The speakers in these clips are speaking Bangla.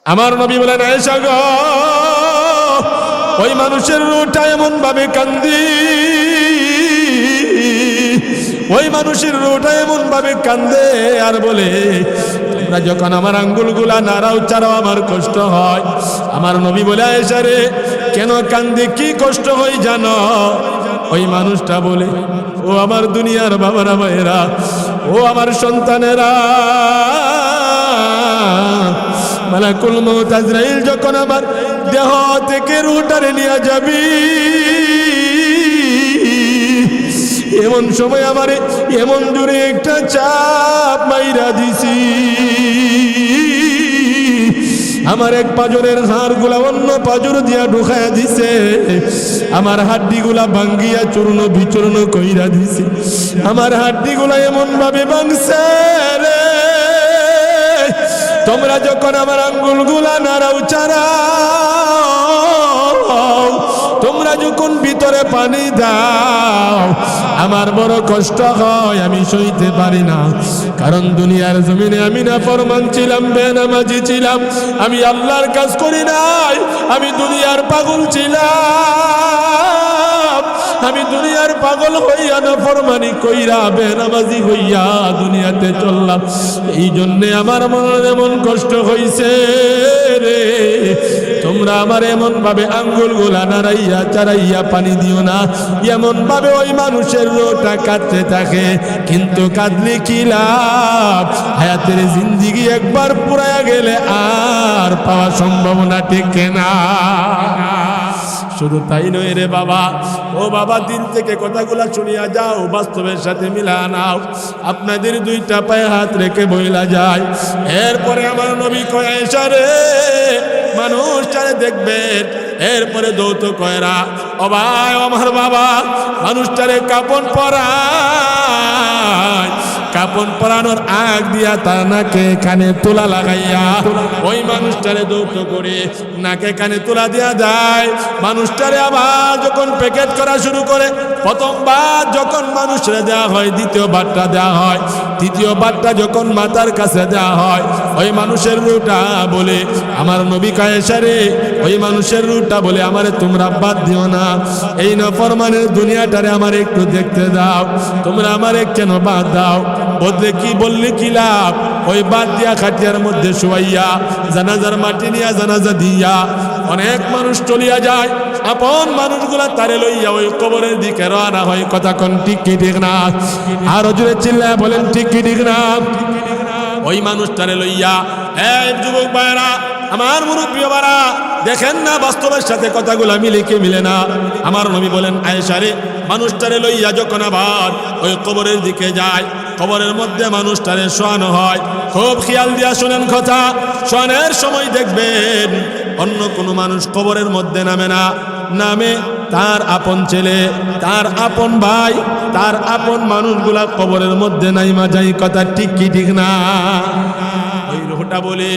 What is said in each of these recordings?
আমার নবী বলেন, আয়েশা গো, ওই মানুষের রূহটা এমন ভাবে কান্দি, ওই মানুষের রূহটা এমন ভাবে কান্দে আর বলে, তোমরা যখন আমার আঙ্গুলগুলা নাড়াও চাড়াও আমার কষ্ট হয়। আমার নবী বলে, আয়েশা রে, কেন কান্দে, কি কষ্ট হয় জানো? ওই মানুষটা বলে, ও আমার দুনিয়ার বাবারা ভাইয়েরা, ও আমার সন্তানেরা, মালাকুল মউত আজরাইল যখন আমার দেহ থেকে রূহটারে নিয়ে যাবি, এমন সময় আমারে এমন জোরে একটা চাপ মাইরা দিছি, আমার এক পাজরের হাড়গুলা অন্য পাজর দিয়া ঢুকায়া দিছে, আমার হাড্ডিগুলা ভাঙ্গিয়া চূর্ণ বিচূর্ণ কইরা দিছে, আমার হাড্ডিগুলা এমন ভাবে ভাঙছে রে, তোমরা যখন আমার আঙ্গুলগুলা নাড়াও চাড়াও, তোমরা যখন ভিতরে পানি দাও, আমার বড় কষ্ট হয়, আমি সইতে পারি না। কারণ দুনিয়ার জমিনে আমি নাফরমান ছিলাম, বেনামাজি ছিলাম, আমি আল্লাহর কাজ করি নাই, আমি দুনিয়ার পাগল ছিলাম, আমি দুনিয়ার পাগল হইয়া নাফরমানি কইরা বেনামাজি হইয়া দুনিয়াতে চললাম। এই জন্যে আমার মনে এমন কষ্ট হইছে রে, তোমরা আমার এমন ভাবে আঙ্গুলগুলা নাড়াইয়া চাড়াইয়া পানি দিও না। এমন ভাবে ওই মানুষের রোটা কাঁদতে থাকে, কিন্তু কাঁদলে কি লাভ? হায়াতের জিন্দিগি একবার পুরায়া গেলে আর পাওয়া সম্ভাবনা টেকে না। শুধু তাই নয় রে বাবা, ও বাবা, দিল থেকে কথাগুলা শুনিয়া যাও, বাস্তবের সাথে মিলা নাও। আপনাদের দুইটা পায়ে হাত রেখে বইলা যায়। এরপরে আমার নবী কয়, আয়েশা রে, মানুষটারে দেখবেন, এরপরে দৌত কয়রা, ও ভাই, আমার বাবা, মানুষটারে কাপন পরায়, কাপন পরানোর আগ দিয়া তার নাকে কানে তোলা লাগাইয়া ওই মানুষটারে দৌত করে নাকে কানে তোলা দিয়া দেয়। মানুষটারে আবার যখন প্যাকেট করা শুরু করে, প্রথমবার যখন মানুষরে দেওয়া হয়, দ্বিতীয়বারটা দেওয়া হয়, তৃতীয়বারটা যখন মাথার কাছে দেওয়া হয়, ওই মানুষের রুটা বলে, আমার নবী আয়েশা রে, ওই মানুষের রুটা বলে, আমারে তোমরা বাদ দিও না, এই নাফরমানের দুনিয়াটারে আমার একটু দেখতে দাও, তোমরা আমারে কেন বাদ দাও? বদলে কি বললে কি লাভ? ওই বাদ দিয়া খাটিয়ার মধ্যে শোয়াইয়া জানাজার মাটি নিয়া জানাজা দিয়া অনেক মানুষ চলিয়া যায়, আপন মানুষগুলা তারে লইয়া ওই কবরের দিকে রওনা হয়। কথা কোন ঠিক কি ঠিক না? আরো জোরে চিল্লায় বলেন, ঠিক কি ঠিক না? ওই মানুষটারে লইয়া, এই যুবক ভাইরা, আমার মুরব্বী বাবারা, দেখেন না বাস্তবের সাথে কথাগুলা মিলে কি মিলে না? আমার নবী বলেন, আয়েশা রে, মানুষটারে লইয়া যখন আবার ওই কবরের দিকে যায়, কবরের মধ্যে মানুষটারে শোয়ানো হয়। খুব খেয়াল দিয়া শোনেন কথা, শোয়ানোর সময় দেখবেন অন্য কোনো মানুষ কবরের মধ্যে নামে না, নামে তার আপন ছেলে, তার আপন ভাই, তার আপন মানুষগুলা কবরের মধ্যে নাইমা যায়। কথা ঠিক কি ঠিক না? ওই রোহটা বলে,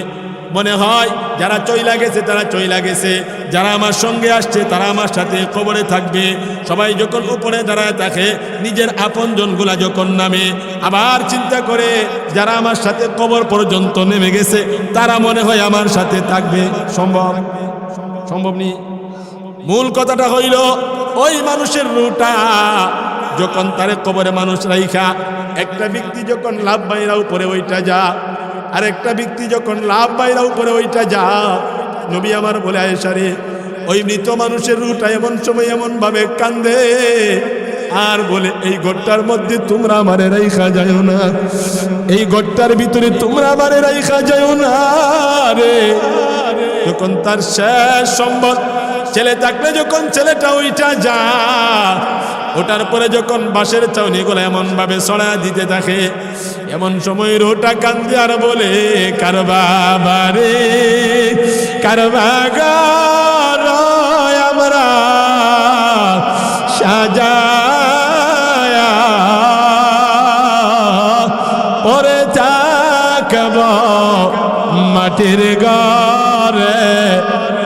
মনে হয় যারা চইলা গেছে তারা চইলা গেছে, যারা আমার সঙ্গে আসছে তারা আমার সাথে কবরে থাকবে। সবাই যখন উপরে দাঁড়ায় থাকে, নিজের আপনজনগুলা যখন নামে, আবার চিন্তা করে যারা আমার সাথে কবর পর্যন্ত নেমে গেছে তারা মনে হয় আমার সাথে থাকবে। সম্ভব? সম্ভব নি। মূল কথাটা হইল, ওই মানুষের রুটা যখন তারে কবরে মানুষ রাইখা, একটা ব্যক্তি যখন লাভ বাইরা উপরে ওইটা যা, আর একটা ব্যক্তি যখন লাভ বাইরা উপরে ওইটা যা, নবী আমার বলে, আয়েশা রে, ওই মৃত মানুষের রুটা এমন সময় এমন ভাবে কান্দে আর বলে, এই ঘরটার মধ্যে তোমরা আমারে রাইখা যাও না, এই ঘরটার ভিতরে তোমরা আমারে রাইখা যাও না রে। যখন তার শেষ সম্বল, ছেলে থাকলে যখন ছেলেটা ওইটা যা, ওটার পরে যখন বাঁশের চাউনি গুলো এমন ভাবে ছড়া দিতে থাকে, এমন সময় রোটা কান্দে আর বলে, কার বাবা রে, কার বাগার আমরা সাজায়া পরে থাকব মাটির ঘরে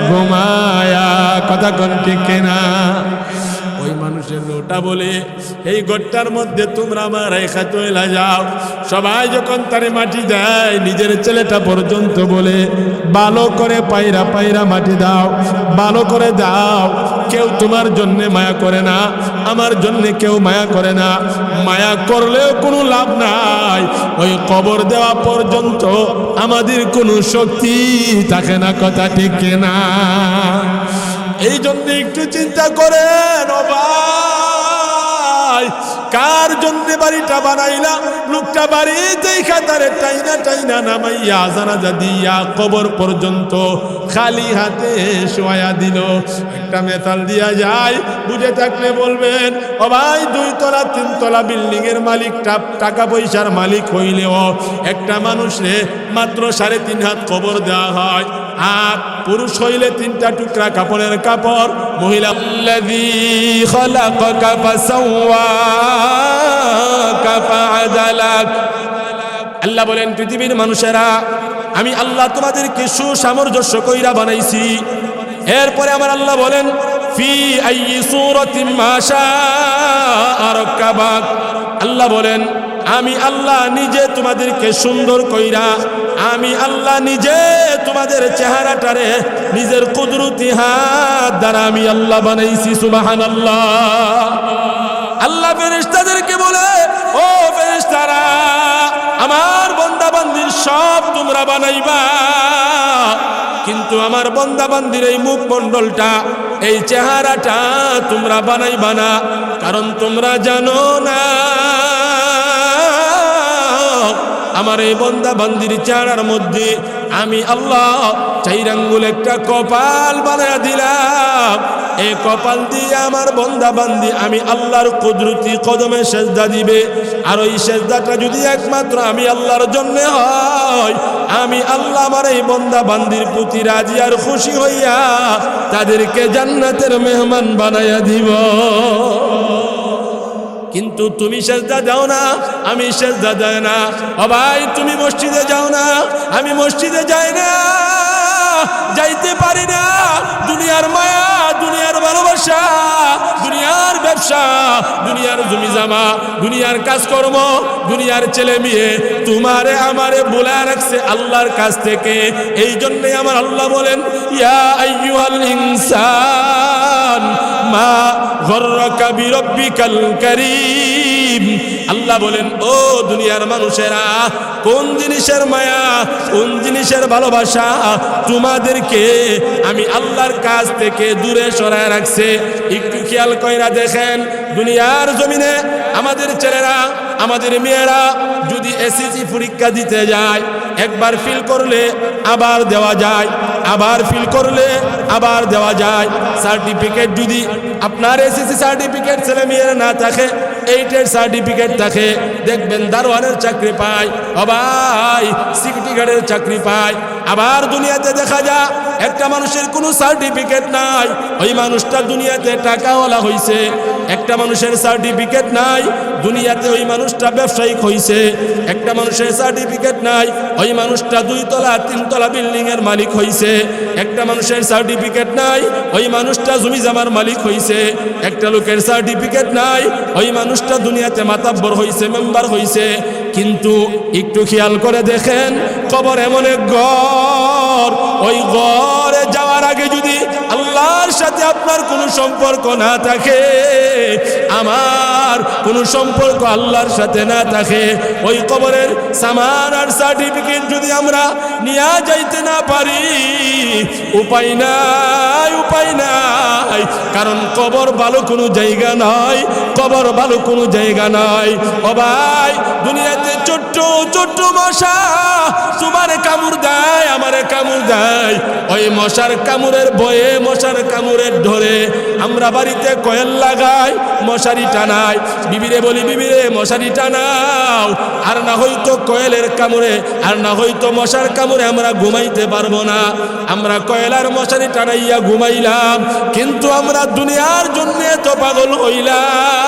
ঘুমায়া। কথা কোন ঠিক না? ওই মানুষের রোটা বলে, এই ঘরটার মধ্যে তোমরা আমার রেখা চলে যাও। সবাই যখন তারে মাটি দেয়, নিজের ছেলেটা পর্যন্ত বলে, ভালো করে পায়রা পায়রা মাটি দাও, ভালো করে দাও। কেউ তোমার জন্যে মায়া করে না, আমার জন্যে কেউ মায়া করে না। মায়া করলেও কোনো লাভ নাই, ওই কবর দেওয়া পর্যন্ত আমাদের কোনো শক্তি থাকে না। কথা ঠিক না? এই জন্য একটু চিন্তা করেন ও ভাই, কার জন্য বাড়িটা বানাইলা? লোকটা বাড়িতেই খাতারে টাইনা টাইনা নামাইয়া জানাজা দিয়া কবর পর্যন্ত খালি হাতে শোয়া দিল। একটা মেতাল দিয়া যায়, বুঝে থাকলে বলবেন ও ভাই, 2 তলা 3 তলা বিল্ডিং এর মালিক, টাকা পয়সার মালিক হইলেও একটা মানুষে মাত্র 3.5 হাত কবর দেওয়া হয়। আর পুরুষ হইলে 3টা টুকরা কাপড়ের কাপড়, মহিলা আল্লাযী খালাকাকা ফাসাওয়াকা ফাআদালাক। আল্লাহ বলেন, পৃথিবীর মানুষেরা, আমি আল্লাহ তোমাদেরকে সুসামঞ্জস্য কইরা বানাইছি। এরপরে আমার আল্লাহ বলেন, ফি আইয়ি সূরাতিন মা শাআ রাক্কাবাক। আল্লাহ বলেন, আমি আল্লাহ নিজে তোমাদেরকে সুন্দর কইরা, আমি আল্লাহ নিজে তোমাদের চেহারাটারে নিজের কুদরতি হাত দ্বারা আমি আল্লাহ বানাইছি। সুবহানাল্লাহ। আল্লাহ ফেরেশতাদেরকে বলে, ও ফেরেশতারা, আমার বান্দা বান্দির সব তোমরা বানাইবা, কিন্তু আমার বান্দা বান্দির এই মুখমণ্ডলটা, এই চেহারাটা তোমরা বানাইবা না। কারণ তোমরা জানো না আমার এই বান্দা বান্দির চেহারার মধ্যে আমি আল্লাহ 4 আঙ্গুল একটা কপাল বানায়া দিলাম। এই কপাল দিয়ে আমার বান্দা বান্দি আমি আল্লাহর কুদরতি কদমে সেজদা দিবে। আর ওই সেজদাটা যদি একমাত্র আমি আল্লাহর জন্য হয়, আমি আল্লাহ আমার এই বান্দা বান্দির প্রতি রাজি আর খুশি হইয়া তাদেরকে জান্নাতের মেহমান বানায়া দিব। কিন্তু তুমি সেজদা দাও না, আমি সেজদা দেই না। ও ভাই, তুমি মসজিদে যাও না, আমি মসজিদে যাই না, যাইতে পারি না। দুনিয়ার মায়া, দুনিয়ার ভালোবাসা, দুনিয়ার ব্যবসা, দুনিয়ার জমি জামা, দুনিয়ার কাজকর্ম, দুনিয়ার ছেলে মেয়ে তোমারে আমারে বলে রাখছে আল্লাহর কাছ থেকে। এই জন্যই আমার আল্লাহ বলেন, ইয়া আইয়ুহাল ইনসান মা গররাকা বিরব্বিকাল কারীম। আল্লাহ বলেন, ও দুনিয়ার মানুষেরা, কোন জিনিসের মায়া, কোন জিনিসের ভালোবাসা তোমাদেরকে আমি আল্লাহর কাছ থেকে দূরে সরায় রাখছে? একটু খেয়াল কইরা দেখেন, দুনিয়ার জমিনে আমাদের ছেলেরা, আমাদের মেয়েরা যদি এসএসসি পরীক্ষা দিতে যায়, একবার ফিল করলে আবার দেওয়া যায়, আবার ফিল করলে আবার দেওয়া যায়। সার্টিফিকেট যদি আপনার এসএসসি সার্টিফিকেট ছেলে মেয়েরা না থাকে, 8-এর সার্টিফিকেট থাকে, দেখবেন দারোয়ানের চাকরি পায়, ভাই সিকিউরিটি গার্ডের চাকরি পায়। আবার দুনিয়াতে দেখা যায় একটা মানুষের কোনো সার্টিফিকেট নাই, ওই মানুষটা দুনিয়াতে টাকাওয়ালা হইছে। একটা মানুষের সার্টিফিকেট নাই, দুনিয়াতে ওই মানুষটা ব্যবসায়িক হইছে। একটা মানুষের সার্টিফিকেট নাই, ওই মানুষটা 2 তলা 3 তলা বিল্ডিং এর মালিক হইছে। একটা মানুষের সার্টিফিকেট নাই, ওই মানুষটা জমি জামার মালিক হইছে। একটা লোকের সার্টিফিকেট নাই, ওই মানুষটা দুনিয়াতে মাতাব্বর হইছে, মেম্বার হইছে। কিন্তু একটু খেয়াল করে দেখেন, কবর এমন এক ঘর, ওই ঘরে যাওয়ার আগে যদি আল্লাহর সাথে আপনার কোনো সম্পর্ক না থাকে, আমার কোনো সম্পর্ক আল্লাহর সাথে না থাকে, ওই কবরের সামান আর সার্টিফিকেট যদি আমরা নিয়ে যাইতে না পারি, উপায় নাই, উপায় নাই। কারণ কবর ভালো কোনো জায়গা নয়, কবর ভালো কোনো জায়গা নয়। ও ভাই, দুনিয়াতে ছোট্ট ছোট্ট মশা তোমারে কামড় দেয়, আমারে কামড় দেয়। ওই মশার কামড়ের ভয়ে, মশার কামড়ের ধরে আমরা বাড়িতে কয়েল লাগাই, মশারি টানাই। বিবিরে বলি, বিবিরে মশারি টানাও, আর না হয়তো কয়েলের কামড়ে, আর না হয়তো মশার কামড়ে আমরা ঘুমাইতে পারবো না। আমরা কয়েলার মশারি টানাইয়া ঘুমাইলাম, কিন্তু আমরা দুনিয়ার জন্য তো পাগল হইলাম।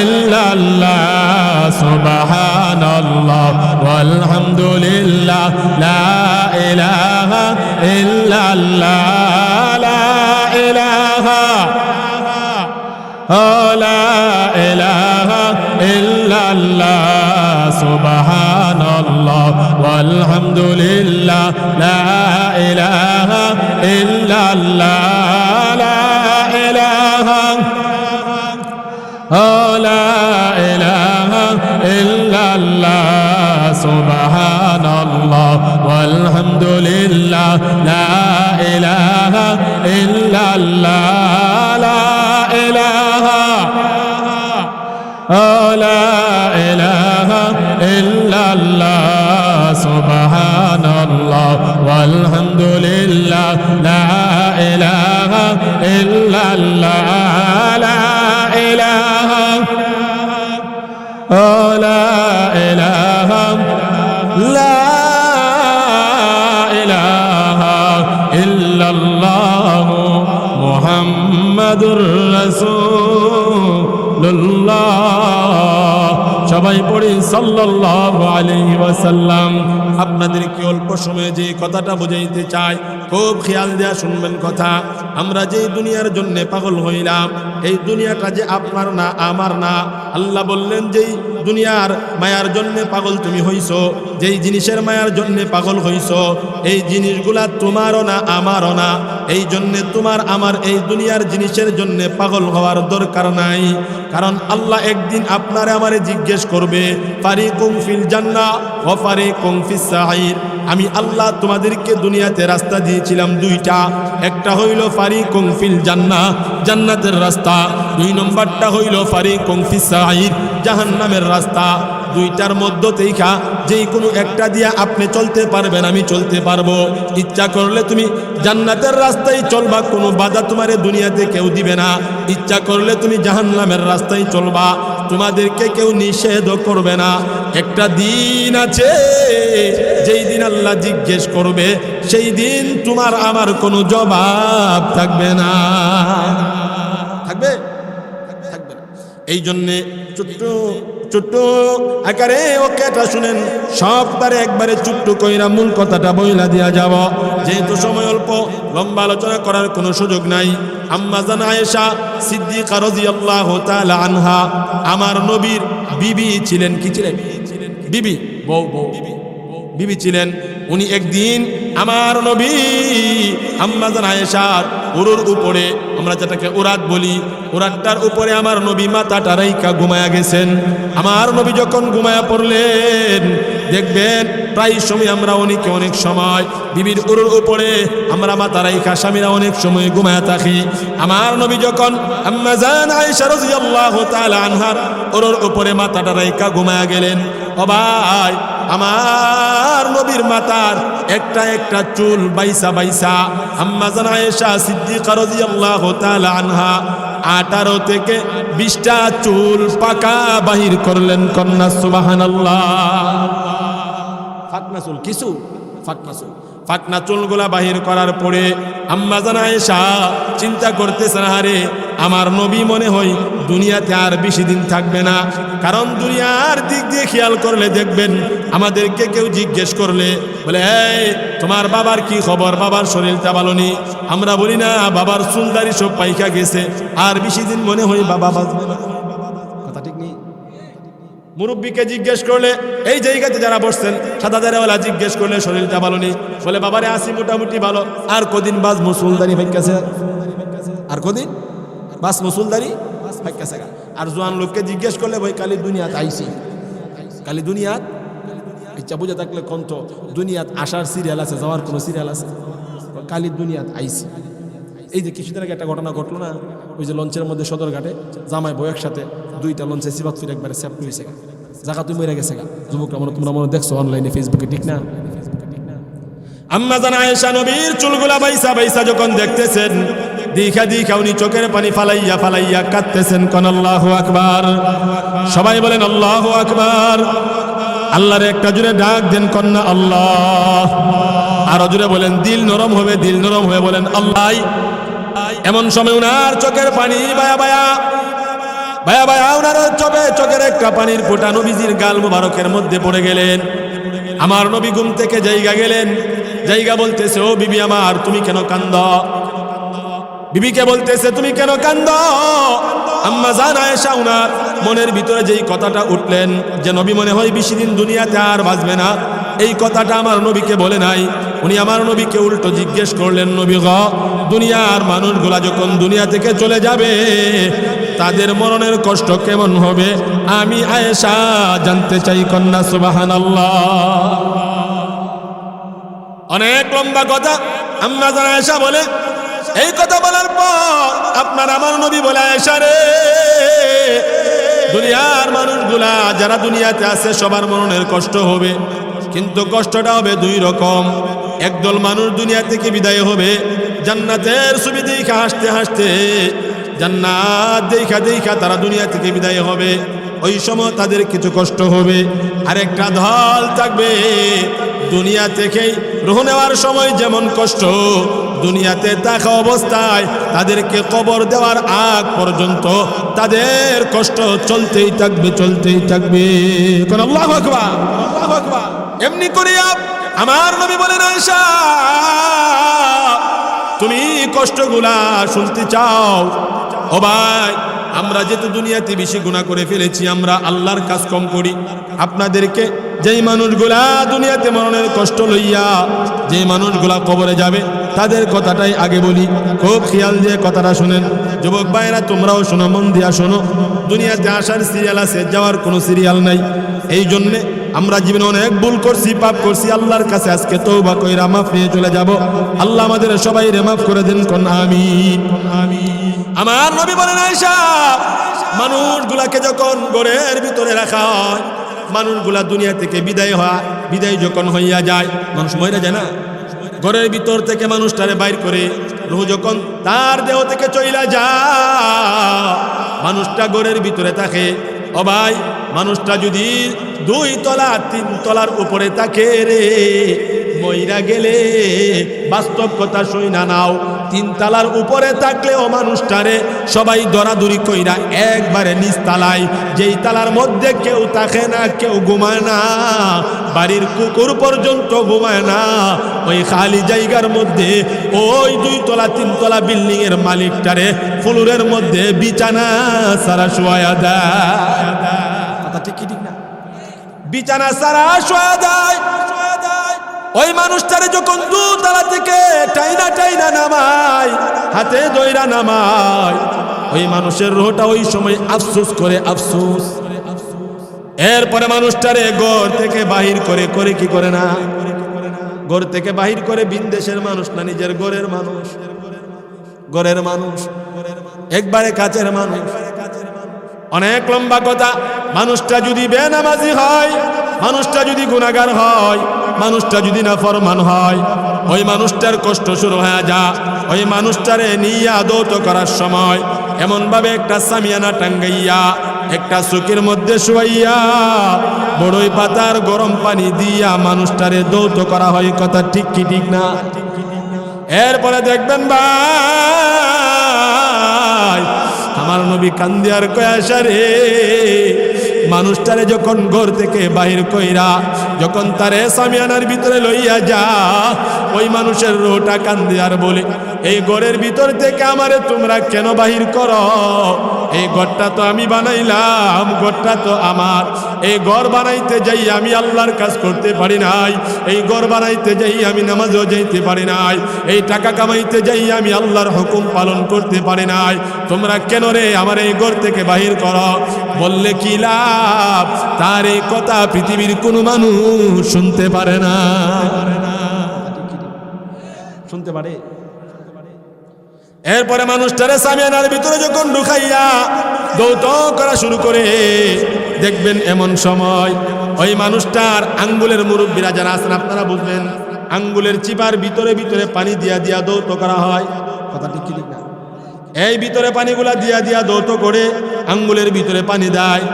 ইল্লাল্লাহ সুবহানাল্লাহ ওয়ালহামদুলিল্লাহ লা ইলাহা ইল্লাল্লাহ লা ইলাহা লা ইলাহা ইল্লাল্লাহ সুবহানাল্লাহ ওয়ালহামদুলিল্লাহ লা ইলাহা ইল্লাল্লাহ লা ইলাহা লা ইলাহা ইল্লাল্লাহ সুবহানাল্লাহ ওয়ালহামদুলিল্লাহ লা ইলাহা ইল্লাল্লাহ লা ইলাহা লা ইলাহা ইল্লাল্লাহ সুবহানাল্লাহ ওয়ালহামদুলিল্লাহ লা ইলাহা ইল্লাল্লাহ লা ইলাহা লা ইলাহা লা ইলাহা ইল্লাল্লাহ মুহাম্মাদুর রাসূলুল্লাহ। সবাই পড়ি সাল্লাল্লাহু আলাইহি ওয়াসাল্লাম। আপনাদেরকে অল্প সময়ে যে কথাটা বুঝাইতে চাই, খুব খেয়াল দেয়া শুনবেন কথা। আমরা যে দুনিয়ার জন্য পাগল হইলাম, এই দুনিয়াটা যে আপনার না, আমার না। আল্লাহ বললেন যেই দুনিয়ার মায়ার জন্য পাগল তুমি হইছো, যেই জিনিসের মায়ার জন্য পাগল হইছো, এই জিনিসগুলা তোমারও না, আমারও না। এই জন্যে তোমার আমার এই দুনিয়ার জিনিসের জন্য পাগল হওয়ার দরকার নাই। কারণ আল্লাহ একদিন আপনারে আমারে জিজ্ঞেস করবে, ফারিকুম ফিল জান্নাহ ওয়া ফারিকুম ফিস সাঈর। আমি আল্লাহ তোমাদেরকে দুনিয়াতে রাস্তা দিয়েছিলাম দুইটা, একটা হইল ফারিকুম ফিল জান্নাহ, জান্নাতের রাস্তা। দুই নম্বরটা হইল ফারিকুম ফিস সাঈর, জাহান্নামের রাস্তা। দুইটার মধ্য থেকে যেই কোনো একটা দিয়া আপনি চলতে পারবেন, আমি চলতে পারবো। ইচ্ছা করলে তুমি জান্নাতের রাস্তায় চলবা, কোনো বাধা তোমারে দুনিয়াতে কেউ দিবে না। ইচ্ছা করলে তুমি জাহান্নামের রাস্তায় চলবা, তোমাদেরকে কেউ নিষেধ করবে না। একটা দিন আছে যেই দিন আল্লাহ জিজ্ঞেস করবে, সেই দিন তোমার আমার কোনো জবাব থাকবে না। থাকবে? থাকবে না। এই জন্যে ছোট্ট আকারে ওকেটা শুনেন, সববারে একবারে ছোট্ট কইরা মূল কথাটা বইলা দিয়া যাব, যেহেতু সময় অল্প, লম্বা আলোচনা করার কোনো সুযোগ নাই। আম্মা জান আয়েশা সিদ্দিকা রাদিয়াল্লাহু তাআলা আনহা আমার নবীর বিবি ছিলেন। কি ছিলেন? বিবি, বউ বিবি ছিলেন। উনি একদিন আমার নবী আম্মা জান আয়েশার উরুর উপরে, আমরা যেটাকে উরাত বলি, উরাতটার উপরে আমার নবী মাথাটা রাইখা ঘুমায়া গেছেন। আমার নবী যখন ঘুমায়া পড়লেন, দেখবেন প্রায় সময় আমরা অনেক সময় বিবির উরুর উপরে আমরা মাথা রাইখা স্বামীরা অনেক সময় ঘুমায়া থাকি। আমার নবী যখন আম্মা জান আয়েশা রাদিয়াল্লাহু তাআলা আনহার উরুর উপরে মাথাটা রাইখা ঘুমায়া গেলেন, ও ভাই, আমার নবীর মাথার একটা একটা চুল বাইসা বাইসা আম্মা জান আয়েশা সিদ্দিকা রাদিয়াল্লাহু তাআলা আনহা 18 থেকে 20টা চুল পাকা বাহির করলেন। কন্যা সুবহানাল্লাহ। ফাকনা চুল, কিছু ফাকনা চুল, ফাকনা চুলগুলা বাহির করার পরে আম্মা জান আয়েশা চিন্তা করতেছেন, আরে আমার নবী মনে হয় দুনিয়াতে আর বেশি দিন থাকবে না। কারণ দুনিয়ার দিক দিয়ে খেয়াল করলে দেখবেন, আমাদেরকে কেউ জিজ্ঞেস করলে বলে, এই তোমার বাবার কি খবর, বাবার শরীরটা ভালো নেই। আমরা বলি না, বাবার চুলদারি সব পাইকা গেছে, আর বেশি দিন মনে হয় বাবা বাঁচবে না। কথা ঠিক নেই? মুরব্বীকে জিজ্ঞেস করলে, এই জায়গাতে যারা বসছেন সাদা দাড়িওয়ালা, জিজ্ঞেস করলে শরীরটা ভালো নেই, বলে বাবারে আসি মোটামুটি ভালো, আর কদিন বাস মুসুলদারি ফাইকাছে, আর কদিন বাস মুসুলদারি ফাইকাছে। আর জোয়ান লোককে জিজ্ঞেস করলে, ভাই কালি দুনিয়াত আইছি, কালি দুনিয়াত। ইচ্ছা বুঝে থাকলে কন্ত দুনিয়াত আসার সিরিয়াল আছে, যাওয়ার কোনো সিরিয়াল আছে? কালি দুনিয়াত আইছি। এই যে কিছুদিন আগে একটা ঘটনা ঘটলো না, ওই যে লঞ্চের মধ্যে সদরঘাটে জামাই বউ একসাথে দুইটা লঞ্চে সিবাত ফিরে একবারে সেফট হয়েছে, জায়গা তুমি মরে গেছে গা। যুবকরা তোমরা মনে দেখছো অনলাইনে, ফেসবুকে, ঠিক না? আম্মা জান আয়েশা নবীর চুলগুলা বাইসা বাইসা যখন দেখতেছেন, দেখা উনি চোখের পানি ফালাইয়া ফালাইয়া কাঁদতেছেন। কোন আল্লাহু আকবার। সবাই বলেন আল্লাহু আকবার। আল্লাহর একটা জুড়ে ডাক দেন, কন্যা আল্লাহ। আরো জুড়ে বলেন, দিল নরম হবে, দিল নরম হয়ে বলেন আল্লাহ। এমন সময় উনার চোখের পানি বায়া বায়া ভাইয়া ভাইয়া ওনার চোখের একটা পানির ফোঁটা নবীজির গাল মুবারকের মধ্যে পড়ে গেলেন। আমার নবী ঘুম থেকে জায়গা গেলেন, জায়গা বলতেছে ও বিবি আমার তুমি কেন কান্দ? বিবিকে বলতেছে তুমি কেন কান্দ? আম্মা জান আয়েশা উনার মনের ভিতরে যেই কথাটা উঠলেন যে নবী মনে হয় বেশি দিন দুনিয়াতে আর বাঁচবে না, এই কথাটা আমার নবীকে বলে নাই। উনি আমার নবীকে উল্টো জিজ্ঞেস করলেন, নবী গো দুনিয়ার মানুষগুলা যখন দুনিয়া থেকে চলে যাবে তাদের মরণের কষ্ট কেমন হবে আমি আয়েশা জানতে চাই। কন্যা সুবহানাল্লাহ। অনেক লম্বা কথা। আম্মা জান আয়েশা বলে, এই কথা বলার পর আপনার আমার নবী বলে, আয়েশা রে দুনিয়ার মানুষগুলা যারা দুনিয়াতে আছে সবার মরণের কষ্ট হবে, কিন্তু কষ্টটা হবে দুই রকম। একদল মানুষ দুনিয়া থেকে বিদায় হবে জান্নাতের ছবি দেখা হাসতে হাসতে, জান্নাত দেখা দেখা তারা দুনিয়া থেকে বিদায় হবে, ওই সময় তাদের কিছু কষ্ট হবে। আরেকটা দল থাকবে দুনিয়া থেকেই রূহ নেওয়ার সময় যেমন কষ্ট, দুনিয়াতে থাকা অবস্থায় তাদেরকে কবর দেওয়ার আগ পর্যন্ত তাদের কষ্ট চলতেই থাকবে, চলতেই থাকবে। কোন আল্লাহু আকবার, আল্লাহু আকবার। এমনি করিয়া আমার নবী বলেন, আয়েশা তুমি কষ্টগুলা শুনতে চাও? ও ভাই আমরা যেহেতু দুনিয়াতে বেশি গুনাহ করে ফেলেছি, আমরা আল্লাহর কাজ কম করি। আপনাদেরকে যেই মানুষগুলা দুনিয়াতে মরণের কষ্ট লইয়া যেই মানুষগুলা কবরে যাবে তাদের কথাটাই আগে বলি, খুব খেয়াল দিয়ে কথাটা শুনেন। যুবক ভাইরা তোমরাও শোনো, মন দিয়া শোনো। দুনিয়াতে আসার সিরিয়াল আছে, যাওয়ার কোনো সিরিয়াল নাই। এই জন্যে আমরা জীবনে অনেক ভুল করছি, পাপ করছি, আল্লাহর কাছে আজকে তওবা কইরা মাফ নিয়ে চলে যাব। আল্লাহ আমাদের সবাই রে মাফ করে দেন, কোন আমিন। আমার নবী বলেন, আয়েশা মানুষগুলাকে যখন ঘরের ভিতরে রাখা হয়, মানুষগুলা দুনিয়া থেকে বিদায় যখন হইয়া যায়, মানুষ মরে যায় না, ঘরের ভিতর থেকে মানুষটারে বাইর করে রূহ যখন তার দেহ থেকে চইলা যায়, মানুষটা ঘরের ভিতরে থাকে। ও ভাই মানুষটা যদি 2 তলা 3 তলার উপরে থাকে রে, মইরা গেলে বাস্তব কথা শুই না নাও, 3 তলার উপরে থাকলেও মানুষটারে সবাই দরাদরি কইরা একবারে নিচ তালায়, যেই তালার মধ্যে কেউ থাকে না, কেউ ঘুমায় না, বাড়ির কুকুর পর্যন্ত ঘুমায় না, ওই খালি জায়গার মধ্যে ওই 2 তলা 3 তলা বিল্ডিং এর মালিকটারে ফ্লোরের মধ্যে বিছানা সারা শোয়া দেয়। কথা ঠিক কি ঠিক না? বিছানা সারা শোয়া দেয়। ওই মানুষটারে যখন 2 তলা থেকে টাইনা নামায়, হাতে ধইরা নামায়, ওই মানুষের রূহটা ওই সময় আফসোস করে, আফসোস। এরপরে মানুষটারে ঘর থেকে বাহির করে কি করে না, ঘর থেকে বাহির করে বিদেশের মানুষ না, নিজের ঘরের মানুষ, ঘরের মানুষ, একবারে কাছের মানুষ। অনেক লম্বা কথা। মানুষটা যদি বেনামাজি হয়, মানুষটা যদি গুনাহগার হয়, মানুষটা যদি নাফরমান হয়, ওই মানুষটার কষ্ট শুরু হয়ে যা। ওই মানুষটারে নিয়া দৌত করার সময় এমন ভাবে একটা সামিয়ানা টাঙ্গাইয়া একটা চুকির মধ্যে শুয়াইয়া বড়ই পাতার গরম পানি দিয়া মানুষটারে দৌত করা হয়। কথা ঠিক কি ঠিক না? এরপরে দেখবেন ভাই আমার নবী কান্দিয়ার কয়াসা রে, মানুষটারে যখন ঘর থেকে বাহির কইরা যখন তারে সামিয়ানার ভিতরে লইয়া যা, ওই মানুষের রোটা কান্দে আর বলে, এই ঘরের ভিতর থেকে আমারে তোমরা কেন বাহির করো? এই ঘরটা তো আমি বানাইলাম, ঘরটা তো আমার। এই ঘর বানাইতে যাই আমি আল্লাহর কাজ করতে পারি নাই, এই ঘর বানাইতে যাই আমি নামাজও যাইতে পারি নাই, এই টাকা কামাইতে যাই আমি আল্লাহর হুকুম পালন করতে পারি নাই। তোমরা কেন রে আমার এই ঘর থেকে বাহির করো? বললে কি লাভ? তার এই কথা পৃথিবীর কোনো মানুষ শুনতে পারে না। শুনতে পারে? এরপরে মানুষটারে সামিয়ানার ভিতরে যখন ঢুকাইয়া দৌত করা শুরু করে, দেখবেন এমন সময় ওই মানুষটার আঙ্গুলের মুরব্বীরা যারা আছেন আপনারা বুঝবেন, আঙ্গুলের চিপার ভিতরে ভিতরে পানি দিয়া দিয়া দৌত করা হয়। কথা ঠিক ঠিক না? এই ভিতরে পানিগুলা দিয়া দিয়া দৌত করে আঙ্গুলের ভিতরে পানি দেয়।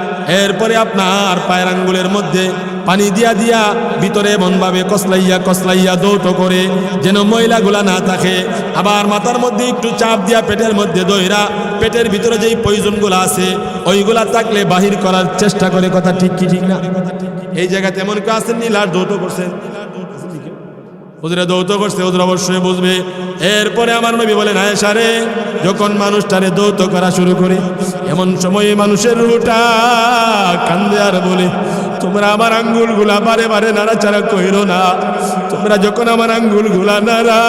এরপরে আপনার পায়ের আঙ্গুলের মধ্যে পানি দিয়া দিয়া ভিতরে এমন ভাবে কসলাইয়া কসলাইয়া দৌত করে যেন ময়লাগুলা না থাকে। আবার মাথার মধ্যে একটু চাপ দিয়া পেটের মধ্যে দইরা পেটের ভিতরে যেই প্রয়োজনগুলো আছে ওইগুলা থাকলে বাহির করার চেষ্টা করে। কথা ঠিক কি ঠিক না? এই জায়গাতে এমন কেউ আসেননি লাশ দৌত করছেন? হুজুরে দৌত করছে, হুজুর অবশ্যই বুঝবে। এরপরে আমার নবী বলেন, আয়েশা রে, যখন মানুষটারে দৌত করা শুরু করে এমন সময় মানুষের রুটা কান্দে আর বলে, তোমরা আমার আঙ্গুলগুলা বারে বারে নাড়াচাড়া কইরো না। তোমরা যখন আমার আঙ্গুলগুলা নাড়াও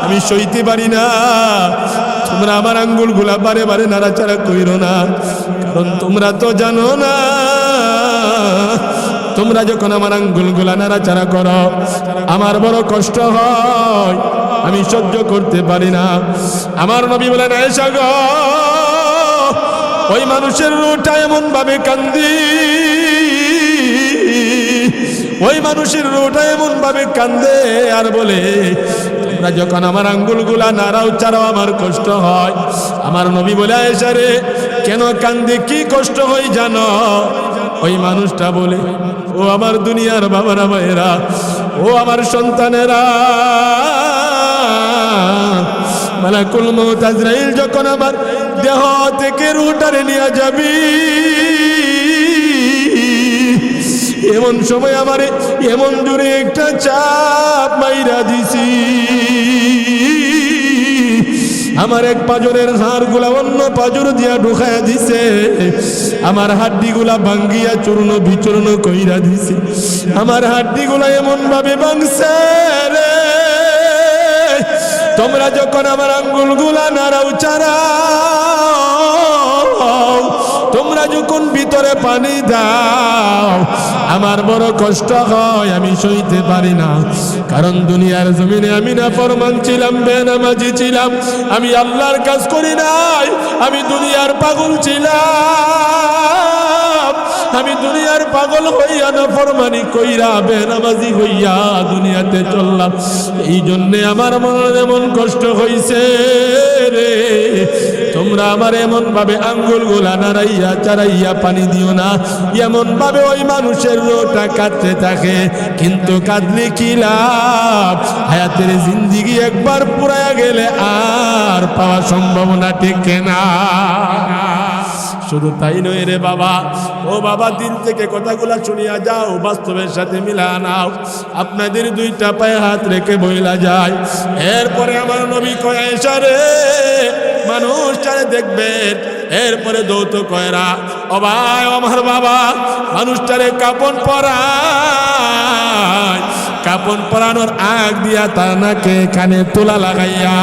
আমি সইতে পারি না। তোমরা আমার আঙ্গুলগুলা বারে বারে নাড়াচাড়া কইরো না, কারণ তোমরা তো জানো না তোমরা যখন আমার আঙ্গুলগুলা নাড়াচাড়া করো আমার বড় কষ্ট হয়, আমি সহ্য করতে পারি না। আমার নবী বলেন, আয়েশা গো, ওই মানুষের রুটা এমন ভাবে কান্দি, ওই মানুষের রুটা এমন ভাবে কান্দে আর বলে, তোমরা যখন আমার আঙ্গুলগুলা নাড়াও চাড়াও আমার কষ্ট হয়। আমার নবী বলে, আয়েশা রে, কেন কান্দে, কি কষ্ট হয় জানো? ওই মানুষটা বলে, ও আমার দুনিয়ার বাবারা ভাইয়েরা, ও আমার সন্তানেরা, মালাকুল মউত আজরাইল যখন আমার দেহ থেকে রূহটারে নিয়ে যাবি, এমন সময় আমারে এমন জোরে একটা চাপ মাইরা দিছি, আমার এক পাজরের হাড়গুলা অন্য পাজর দিয়া ঢুকায়া দিছে, আমার হাড্ডিগুলা ভাঙ্গিয়া চূর্ণ বিচূর্ণ কইরা দিছে, আমার হাড্ডিগুলা এমন ভাবে ভাঙছে রে। তোমরা যখন আমার আঙ্গুলগুলা নাড়াও চাড়াও, তোমরা যখন ভিতরে পানি দাও আমার বড় কষ্ট হয়, আমি সইতে পারি না। কারণ দুনিয়ার জমিনে আমি নাফরমান ছিলাম, বেনামাজি ছিলাম, আমি আল্লাহর কাজ করি নাই, আমি দুনিয়ার পাগল ছিলাম, আমি দুনিয়ার পাগল হইয়া নাফরমানি কইরা বেনামাজি হইয়া দুনিয়াতে চললাম। এই জন্যে আমার মনে এমন কষ্ট হইছে রে। তোমরা আমার এমন ভাবে আঙ্গুলগুলা নাড়াইয়া চাড়াইয়া পানি দিও না, এমন ভাবে ওই মানুষের রোটা কাঁদতে থাকে। কিন্তু কাঁদলে কি লাভ? হায়াতের জিন্দিগি একবার পুরায়া গেলে আর পাওয়া সম্ভাবনা টেকে না। শুধু তাই নয় রে বাবা, ও বাবা, দিল থেকে কথাগুলা শুনিয়া যাও, বাস্তবের সাথে মিলা নাও। আপনাদের দুইটা পায়ে হাত রেখে বইলা যায়। এরপরে আমার নবী কয়, আয়েশা রে, মানুষ চারে দেখবেন, এরপরে দৌত কয়রা, ও ভাই, আমার বাবা, মানুষটারে কাপন পরায়, কাপন পরানোর আগ দিয়া তার নাকে কানে তোলা লাগাইয়া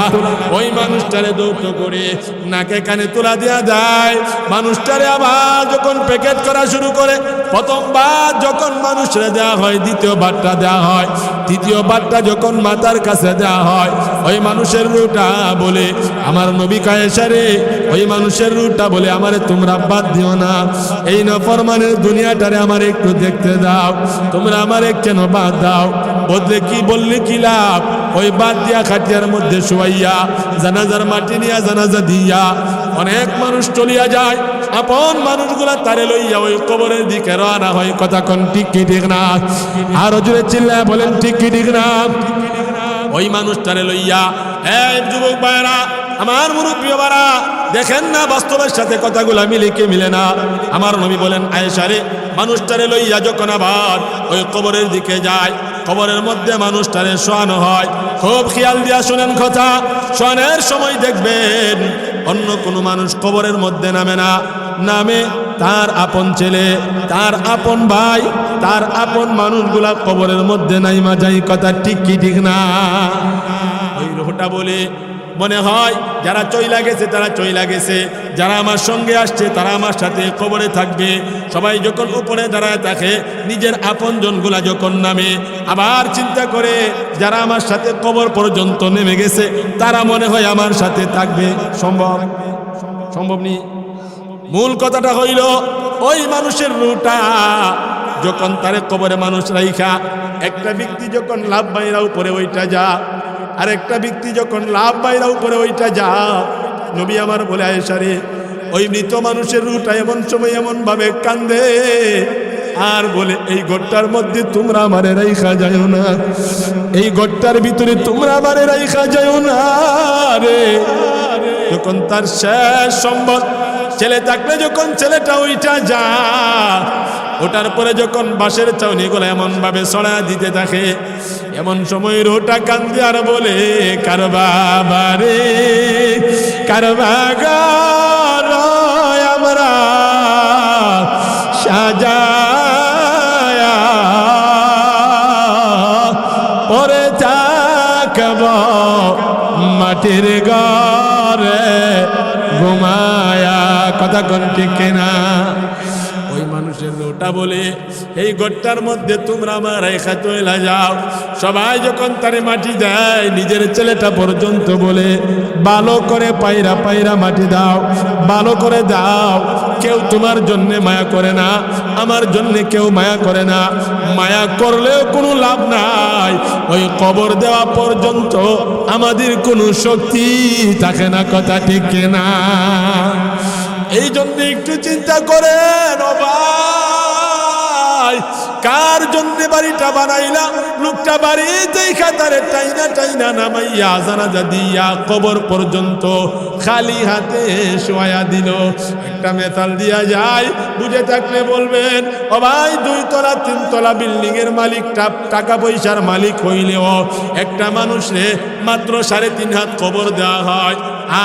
ওই মানুষটারে দৌত করে নাকে কানে তোলা দিয়া দেয়। মানুষটারে আবার যখন প্যাকেট করা শুরু করে, প্রথমবার যখন মানুষের দেওয়া হয়, দ্বিতীয়বারটা দেওয়া হয়, তৃতীয়বারটা যখন মাথার কাছে দেওয়া হয়, ওই মানুষের রুটা বলে, আমার নবী আয়েশা রে, ওই মানুষের রুটা বলে, আমারে তোমরা বাদ দিও না, এই নাফরমানের দুনিয়াটারে আমার একটু দেখতে দাও, তোমরা আমারে কেন বাদ দাও? বদলে কি বললে কি লাভ? ওই বাদ দিয়া খাটিয়ার মধ্যে শুয়াইয়া জানাজার মাটি নিয়া জানাজা দিয়া অনেক মানুষ চলিয়া যায়। আপন মানুষগুলা তারে লইয়া ওই কবরের দিকে রওনা হয়। কথা কোন ঠিক কি ঠিক না? আরো জোরে চিল্লায় বলেন ঠিক কি ঠিক না? ওই মানুষটারে লইয়া, এই যুবক ভাইরা, আমার মুরব্বী বাবারা, দেখেন না বাস্তবের সাথে কথাগুলা মিলে কি মিলে না? আমার নবী বলেন, আয়েশা রে, মানুষটারে লইয়া যখন আবার ওই কবরের দিকে যায়, কবরের মধ্যে মানুষটারে শোয়ানো হয়। খুব খেয়াল দিয়া শোনেন কথা, শোয়ানোর সময় দেখবেন অন্য কোনো মানুষ কবরের মধ্যে নামে না, নামে তার আপন ছেলে, তার আপন ভাই, তার আপন মানুষগুলা কবরের মধ্যে নাইমা যায়। কথা ঠিক কি ঠিক না? ওই রোহটা বলে, মনে হয় যারা চইলা গেছে তারা চইলা গেছে, যারা আমার সঙ্গে আসছে তারা আমার সাথে কবরে থাকবে। সবাই যখন উপরে দাঁড়ায় থাকে, নিজের আপনজনগুলা যখন নামে, আবার চিন্তা করে যারা আমার সাথে কবর পর্যন্ত নেমে গেছে তারা মনে হয় আমার সাথে থাকবে। সম্ভব? সম্ভব নি। মূল কথাটা হইল, ওই মানুষের রুটা যখন তারে কবরে মানুষ রাইখা, একটা ব্যক্তি যখন লাভ বাইরা উপরে ওইটা যা, আর একটা ব্যক্তি যখন লাভ বাইরা উপরে ওইটা যা, নবী আমার বলে, আয়েশা রে, ওই মৃত মানুষের রুটা এমন সময় এমন ভাবে কান্দে আর বলে এই ঘরটার মধ্যে তোমরা আমারে রাইখা যাও না, এই ঘরটার ভিতরে তোমরা আমারে রাইখা যাও না রে। যখন তার শেষ সম্বল ছেলে থাকলে যখন ছেলেটা ওইটা যা, ওটার পরে যখন বাঁশের চাউনি গুলো এমন ভাবে ছড়া দিতে থাকে, এমন সময় রোটা কান্দে আর বলে কার বাবা রে, কার বাগার আমরা সাজায়া পরে থাকব মাটির ঘরে ঘুমায়া। কথা কোন ঠিক কিনা? ওই মানুষের রোটা বলে এই ঘরটার মধ্যে তোমরা আমার রেখা চলে যাও। সবাই যখন তারে মাটি দেয়, নিজের ছেলেটা পর্যন্ত বলে ভালো করে পায়রা পায়রা মাটি দাও, ভালো করে দাও। কেউ তোমার জন্যে মায়া করে না, আমার জন্যে কেউ মায়া করে না। মায়া করলেও কোনো লাভ নাই, ওই কবর দেওয়া পর্যন্ত আমাদের কোনো শক্তি থাকে না। কথা ঠিক কিনা? এই জন্য একটু চিন্তা করেন ও ভাই, কার জন্য বাড়িটা বানাইলা? লোকটা বাড়িতেই খাতারে টাইনা টাইনা নামাইয়া জানাজা দিয়া কবর পর্যন্ত খালি হাতে শোয়া দিল। একটা মেতাল দিয়া যায়, বুঝে থাকলে বলবেন ও ভাই, 2 তলা 3 তলা বিল্ডিং এর মালিক, টাকা পয়সার মালিক হইলেও একটা মানুষে মাত্র 3.5 হাত কবর দেওয়া হয়।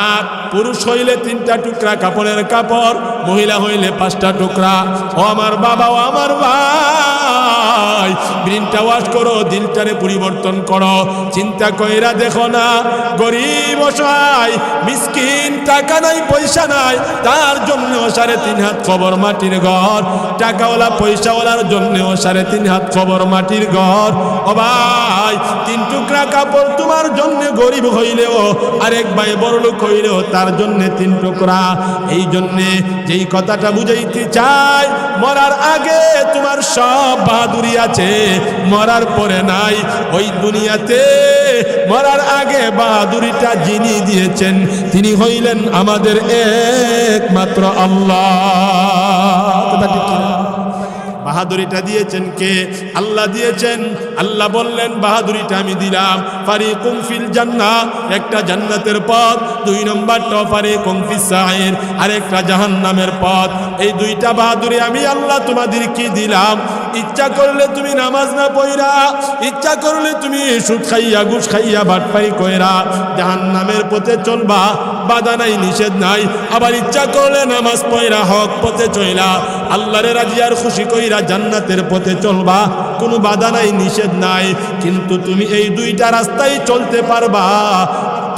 আর পুরুষ হইলে 3টা টুকরা কাপড়ের কাপড়, মহিলা হইলে 5টা টুকরা। ও আমার বাবা, ও আমার ভাই, ব্রেনটা ওয়াশ করো, দিলটারে পরিবর্তন করো। চিন্তা কইরা দেখো না, গরিব অসহায় মিসকিন, টাকা নাই পয়সা নাই, তার জন্য 3.5 হাত কবর মাটির ঘর। টাকাওয়ালা পয়সাওয়ালার জন্য 3.5 হাত কবর মাটির ঘর। ও ভাই, 3 টুকরা কাপড় তোমার জন্য গরিব হইলেও, আরেক ভাই বড় লোক হইলেও তার জন্য 3 টুকরা। এই জন্যে যেই কথাটা বুঝাইতে চাই, মরার আগে তোমার সব বাহাদুরি আছে, মরার পরে নাই। ওই দুনিয়াতে মরার আগে বাহাদুরিটা যিনি দিয়েছেন তিনি হইলেন আমাদের একমাত্র আল্লাহ। কথা ঠিক কিনা? বাহাদুরিটা দিয়েছেন কে? আল্লাহ দিয়েছেন। আল্লাহ বললেন বাহাদুরিটা আমি দিলাম। ফারিকুম ফিল জান্নাহ, একটা জান্নাতের পথ। 2 নম্বরটা ফারিকুম ফিস সাইর, আরেকটা জাহান্নামের পথ। এই 2টা বাহাদুরি আমি আল্লাহ তোমাদেরকে দিলাম। ইচ্ছা করলে তুমি নামাজ না পড়া, ইচ্ছা করলে তুমি সুদ খাইয়া ঘুষ খাইয়া বাটপাই কইরা জাহান্নামের পথে চলবা, বাধা নাই নিষেধ নাই। আবার ইচ্ছা করলে নামাজ পড়া হক পথে চইলা আল্লাহরে রাজি আর খুশি কইরা জান্নাতের পথে চলবা, কোনো বাধা নাই নিষেধ নাই। কিন্তু তুমি এই 2টা রাস্তায় চলতে পারবা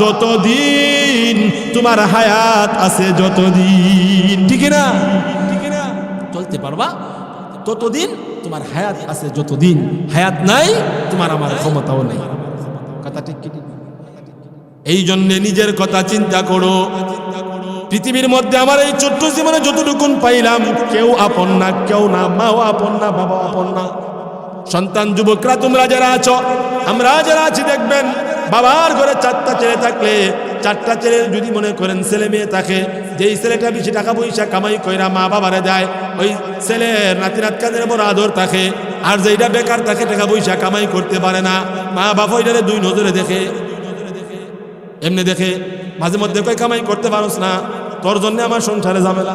ততদিন তোমার হায়াত আছে, যতদিন। ঠিক না? চলতে পারবা ততদিন তোমার হায়াত আছে, যতদিন হায়াত নাই তোমার আমার ক্ষমতাও নেই। কথা ঠিক কি? এই জন্য নিজের কথা চিন্তা করো। পৃথিবীর মধ্যে আমার এই ছোট্ট জীবনে যতটুকুন পাইলাম, কেউ আপন না, কেউ না, মাও আপন না, বাবা আপন না। সন্তান যুবকরা তোমরা যারা আছো, আমরা যারা আছি, দেখবেন বাবার ঘরে 4টা ছেলে থাকলে, 4টা ছেলে যদি মনে করেন ছেলে মেয়ে থাকে, যেই ছেলেটা বেশি টাকা পয়সা কামাই কইরা মা বাবারে দেয়, ওই ছেলের নাতি নাতকাদের বড় আদর থাকে। আর যেইটা বেকার থাকে, টাকা পয়সা কামাই করতে পারে না, মা বাবা ওইটারে 2 নজরে দেখে। এমনি দেখে মাঝে মধ্যে কই কামাই করতে পারোস না, তোর জন্য আমার সংসারে ঝামেলা।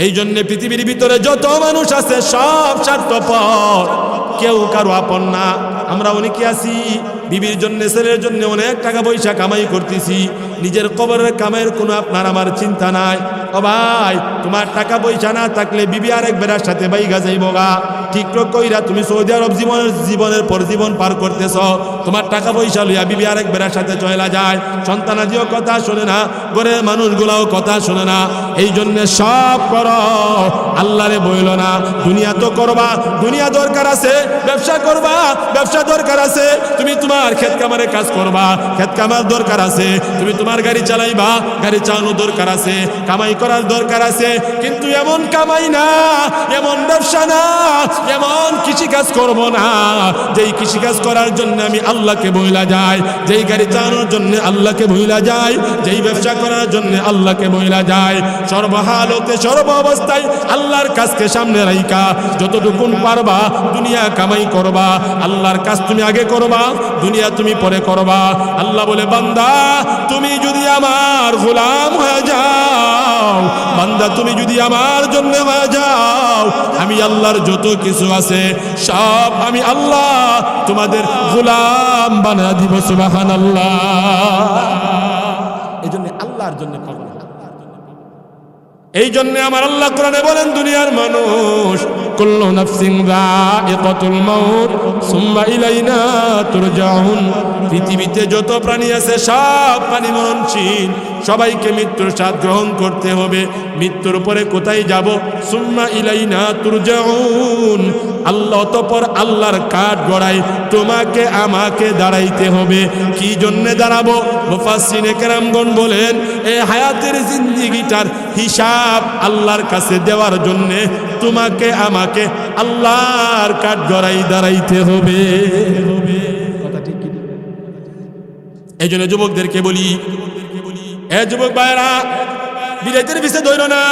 এই জন্য পৃথিবীর ভিতরে যত মানুষ আছে সব স্বার্থপর, কেউ কারো আপন না। আমরা অনেকে আছি বিবির জন্য, ছেলের জন্য অনেক টাকা পয়সা কামাই করতেছি, নিজের কবরের কামাইয়ের কোনো আপনার আমার চিন্তা নাই। ও ভাই, তোমার টাকা পয়সা না থাকলে বিবি আরেক বেড়ার সাথে বাইগা যাইব গা। টিকটক কইরা তুমি সৌদি আরব জীবনের পর জীবন পার করতেছ, তোমার টাকা পয়সা লইয়া বিবি আরেক বেড়ার সাথে চলা যায়। সন্তানাদিও কথা শোনে না, ঘরের মানুষগুলাও কথা শোনে না। এই জন্য সব করো, আল্লাহরে বইল না। দুনিয়া তো করবা, দুনিয়া দরকার আছে। ব্যবসা করবা, ব্যবসা দরকার আছে। তুমি তোমার তোমার ক্ষেত কামারে কাজ করবা, ক্ষেত কামার দরকার আছে, তুমি তোমার গাড়ি চালাইবা, গাড়ি চালানোর দরকার আছে, কামাই করার দরকার আছে, কিন্তু এমন কামাই না, এমন ব্যবসা না, এমন কৃষিকাজ করব না যেই কৃষিকাজ করার জন্য আমি আল্লাহকে ভুলা যাই, যেই গাড়ি চালানোর জন্য আল্লাহকে ভুলা যাই, যেই ব্যবসা করার জন্য আল্লাহকে ভুলা যায়। সর্বহালতে সর্ব অবস্থায় আল্লাহর কাজকে সামনে রাইখা যতটুকুন পারবা দুনিয়া কামাই করবা, আল্লাহর কাজ তুমি আগে করবা, দুনিয়া তুমি পরে করবা। আল্লাহ বলে, বান্দা তুমি যদি আমার গোলাম হয়ে যাও, বান্দা তুমি যদি আমার জন্য হয়ে যাও, আমি আল্লাহর যত কিছু আছে সব আমি আল্লাহ তোমাদের গোলাম বানায় দিব। সুবহানাল্লাহ। এই জন্য আল্লাহর জন্য পাগল, এই জন্য আমার আল্লাহ কোরআনে বলেন, দুনিয়ার মানুষ কুল্লু নাফসিন যায়িকাতুল মাউত সুম্মা ইলাইনা তুরজাউন, পৃথিবীতে যত প্রাণী আছে সব প্রাণী মরণশীল, সবাইকে মৃত্যুর স্বাদ গ্রহণ করতে হবে। মৃত্যুর পরে কোথায় যাব? সুম্মা ইলাইনা তুরজাউন, আল্লাহ অতঃপর আল্লাহর কাঠ গড়ায় তোমাকে আমাকে দাঁড়াইতে হবে। কি জন্য দাঁড়াবো? মুফাসসিরে কেরামগণ বলেন, এই হায়াতের জিন্দেগিটার হিসাব আল্লাহর কাছে দেওয়ার জন্য তোমাকে আমাকে আল্লাহর কাঠ গড়াই দাঁড়াইতে হবে। কথা ঠিক কি? এই জন্য যুবকদেরকে বলি, এ যুবক ভাইরা, বিরাইতের পিছে দৌড়ো না,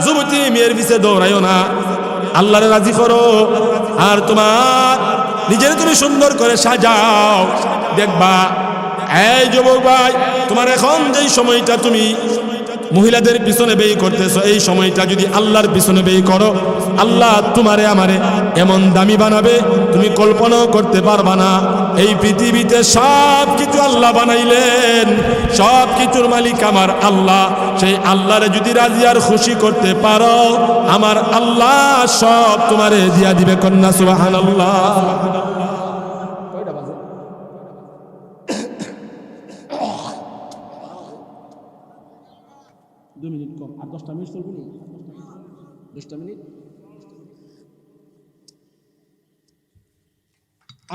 যুবতী মেয়ের পিছে দৌড়াইও না, আল্লাহরে রাজি করো, আর তোমার নিজের তুমি সুন্দর করে সাজাও। দেখবা এই যুবক ভাই, তোমার এখন যেই সময়টা তুমি মহিলাদের পিছনে ব্যয় করতেছো, এই সময়টা যদি আল্লাহর পিছনে ব্যয় করো, আল্লাহ তোমারে আমারে এমন দামি বানাবে তুমি কল্পনাও করতে পারবা না। এই পৃথিবীতে সব কিছু আল্লাহ বানাইলেন, সব কিছুর মালিক আমার আল্লাহ। সেই আল্লাহরে যদি রাজি আর খুশি করতে পারো, আমার আল্লাহ সব তোমারে দিয়া দিবে। কন্যা সুবহানাল্লাহ।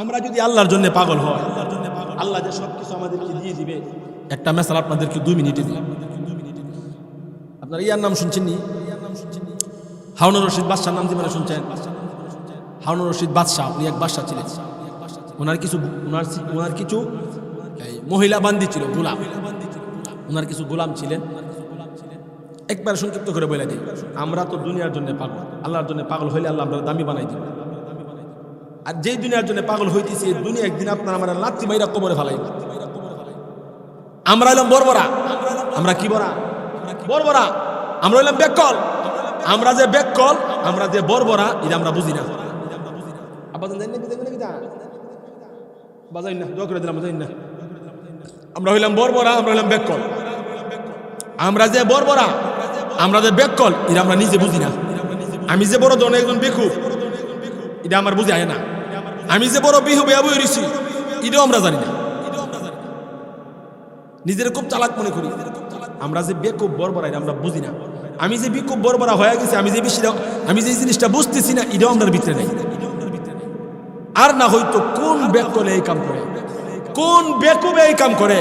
আমরা যদি আল্লাহর জন্য পাগল হয়, আল্লাহ যে সবকিছু আমাদেরকে দিয়ে দিবে। একটা মেসাল আপনাদেরকে 2 মিনিটে দিই। আপনারা ইয়ার নাম শুনছেন নি? হারুনুর রশিদ বাদশার নাম জীবনে শুনছেন? হারুনুর রশিদ বাদশাহ, উনি এক বাদশাহ ছিলেন। ওনার কিছু মহিলা বান্দি ছিল, গোলাম। ওনার কিছু গোলাম ছিলেন। একবার সংক্ষিপ্ত করে বলে দিই, আমরা তো দুনিয়ার জন্য পাগল, আল্লাহর জন্য পাগল হইলে আল্লাহ আমরা দামি বানাই দিব। আর যেই দুনিয়ার জন্য পাগল হইতেছি, এই দুনিয়া একদিন আপনার আমার লাথি মাইরা কবরে ফেলাই। আমরা হইলাম বর্বরা। আমরা কি বরা? বর্বরা। আমরা হইলাম বেকল। আমরা যে বেকল, আমরা যে বর্বরা, এটা আমরা বুঝি না। আমরা হইলাম বর্বরা, আমরা হইলাম বেকল। আমরা যে বর্বরা, আমরা যে বেকল, এটা আমরা নিজে বুঝি না। আমি যে বড় ধরনের একজন বেকুব, এটা আমার বুঝে আয় না। আমি যে বড় বিহু বেয়াবু এরিছি, এটাও আমরা জানি না। নিজের খুব চালাক মনে করি। আমরা যে বেকুব বর্বরা, এটা আমরা বুঝি না। আমি যে বিকুব বর্বরা হয়ে গেছি, আমি যে জিনিসটা বুঝতেছি না, এটাও আমাদের ভিতরে নেই। আর না হয়তো কোন বেকলে এই কাম করে, কোন বেকুবে এই কাম করে,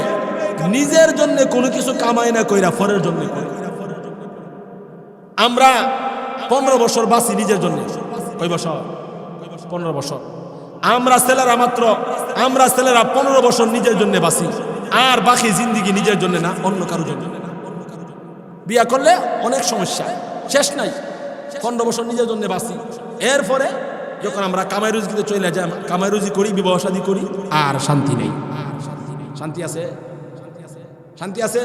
নিজের জন্য কোনো কিছু কামাই না কইরা ফরের জন্য করে। আমরা 15 বছর বাঁচি নিজের জন্য। কয় বছর? 15 বছর। আমরা ছেলেরা 15 বছর নিজের জন্য বাঁচি, আর বাকি জিন্দিগি নিজের জন্য না, অন্য কারোর জন্য। বিয়া করলে অনেক সমস্যা, শেষ নাই। 15 বছর নিজের জন্য বাঁচি, এরপরে যখন আমরা কামাই রুজিতে চলে যাই, কামাই রুজি করি, বিবাহ শাদী করি, আর শান্তি নেই। শান্তি আছে? শান্তি আছে?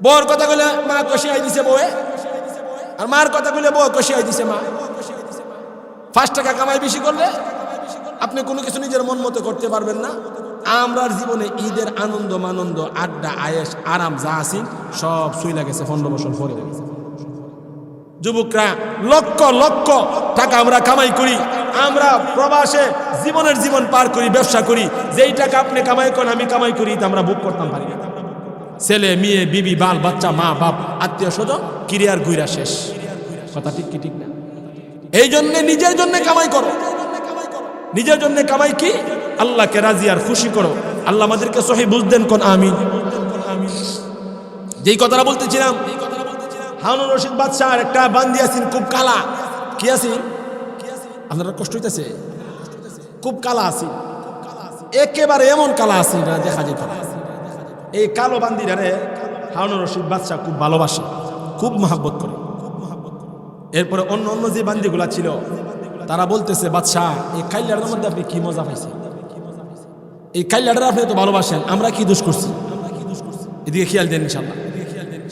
বউর কথা কইলে মা কষিয়াই দিছে বউয়ে, আর মার কথা কইলে বউ কষিয়াই দিছে মা। 5 টাকা কামাই বেশি করলে আপনি কোনো কিছু নিজের মন মতো করতে পারবেন না। আমরার জীবনে ঈদের আনন্দ মানন্দ, আড্ডা, আয়েশ, আরাম যা আছে সব চইলা গেছে 15 বছর পরে। যুবকরা লক্ষ লক্ষ টাকা আমরা কামাই করি, আমরা প্রবাসে জীবন পার করি, ব্যবসা করি। যেই টাকা আপনি কামাই করেন, আমি কামাই করি, তা আমরা বুক করতাম পারি না। ছেলে মেয়ে, বিবি, বাল বাচ্চা, মা বাপ, আত্মীয় স্বজন, ক্রিয়ার গুইরা শেষ। কথা ঠিক কি ঠিক না? এই জন্য নিজের জন্য কামাই করো। নিজের জন্য কামাই কি? আল্লাহকে রাজি আর খুশি করো। আল্লাহ আমাদেরকে সহি বুঝ দেন, কোন আমিন। যেই কথাটা বলতেছিলাম, হারুনুর রশিদ বাদশাহ একটা বান্দি আছেন, খুব কালা। কি আছেন? আপনারা কষ্ট হইতেছে? খুব কালা আছেন, একেবারে এমন কালা আছেন দেখা যেত না। এই কালো বান্দিরারে হারুনুর রশিদ বাদশাহ খুব ভালোবাসে, খুব মহাব্বত করে। এরপরে অন্য অন্য যে বান্দিগুলা ছিল তারা বলতেছে, বাদশাহ এই কাইল্লাটার মধ্যে আপনি কি মজা পাইছেন? এই কাইল্লাটার আপনি তো ভালোবাসেন, আমরা কি দোষ করছি? এদিকে খেয়াল দেন ইনশাল্লাহ,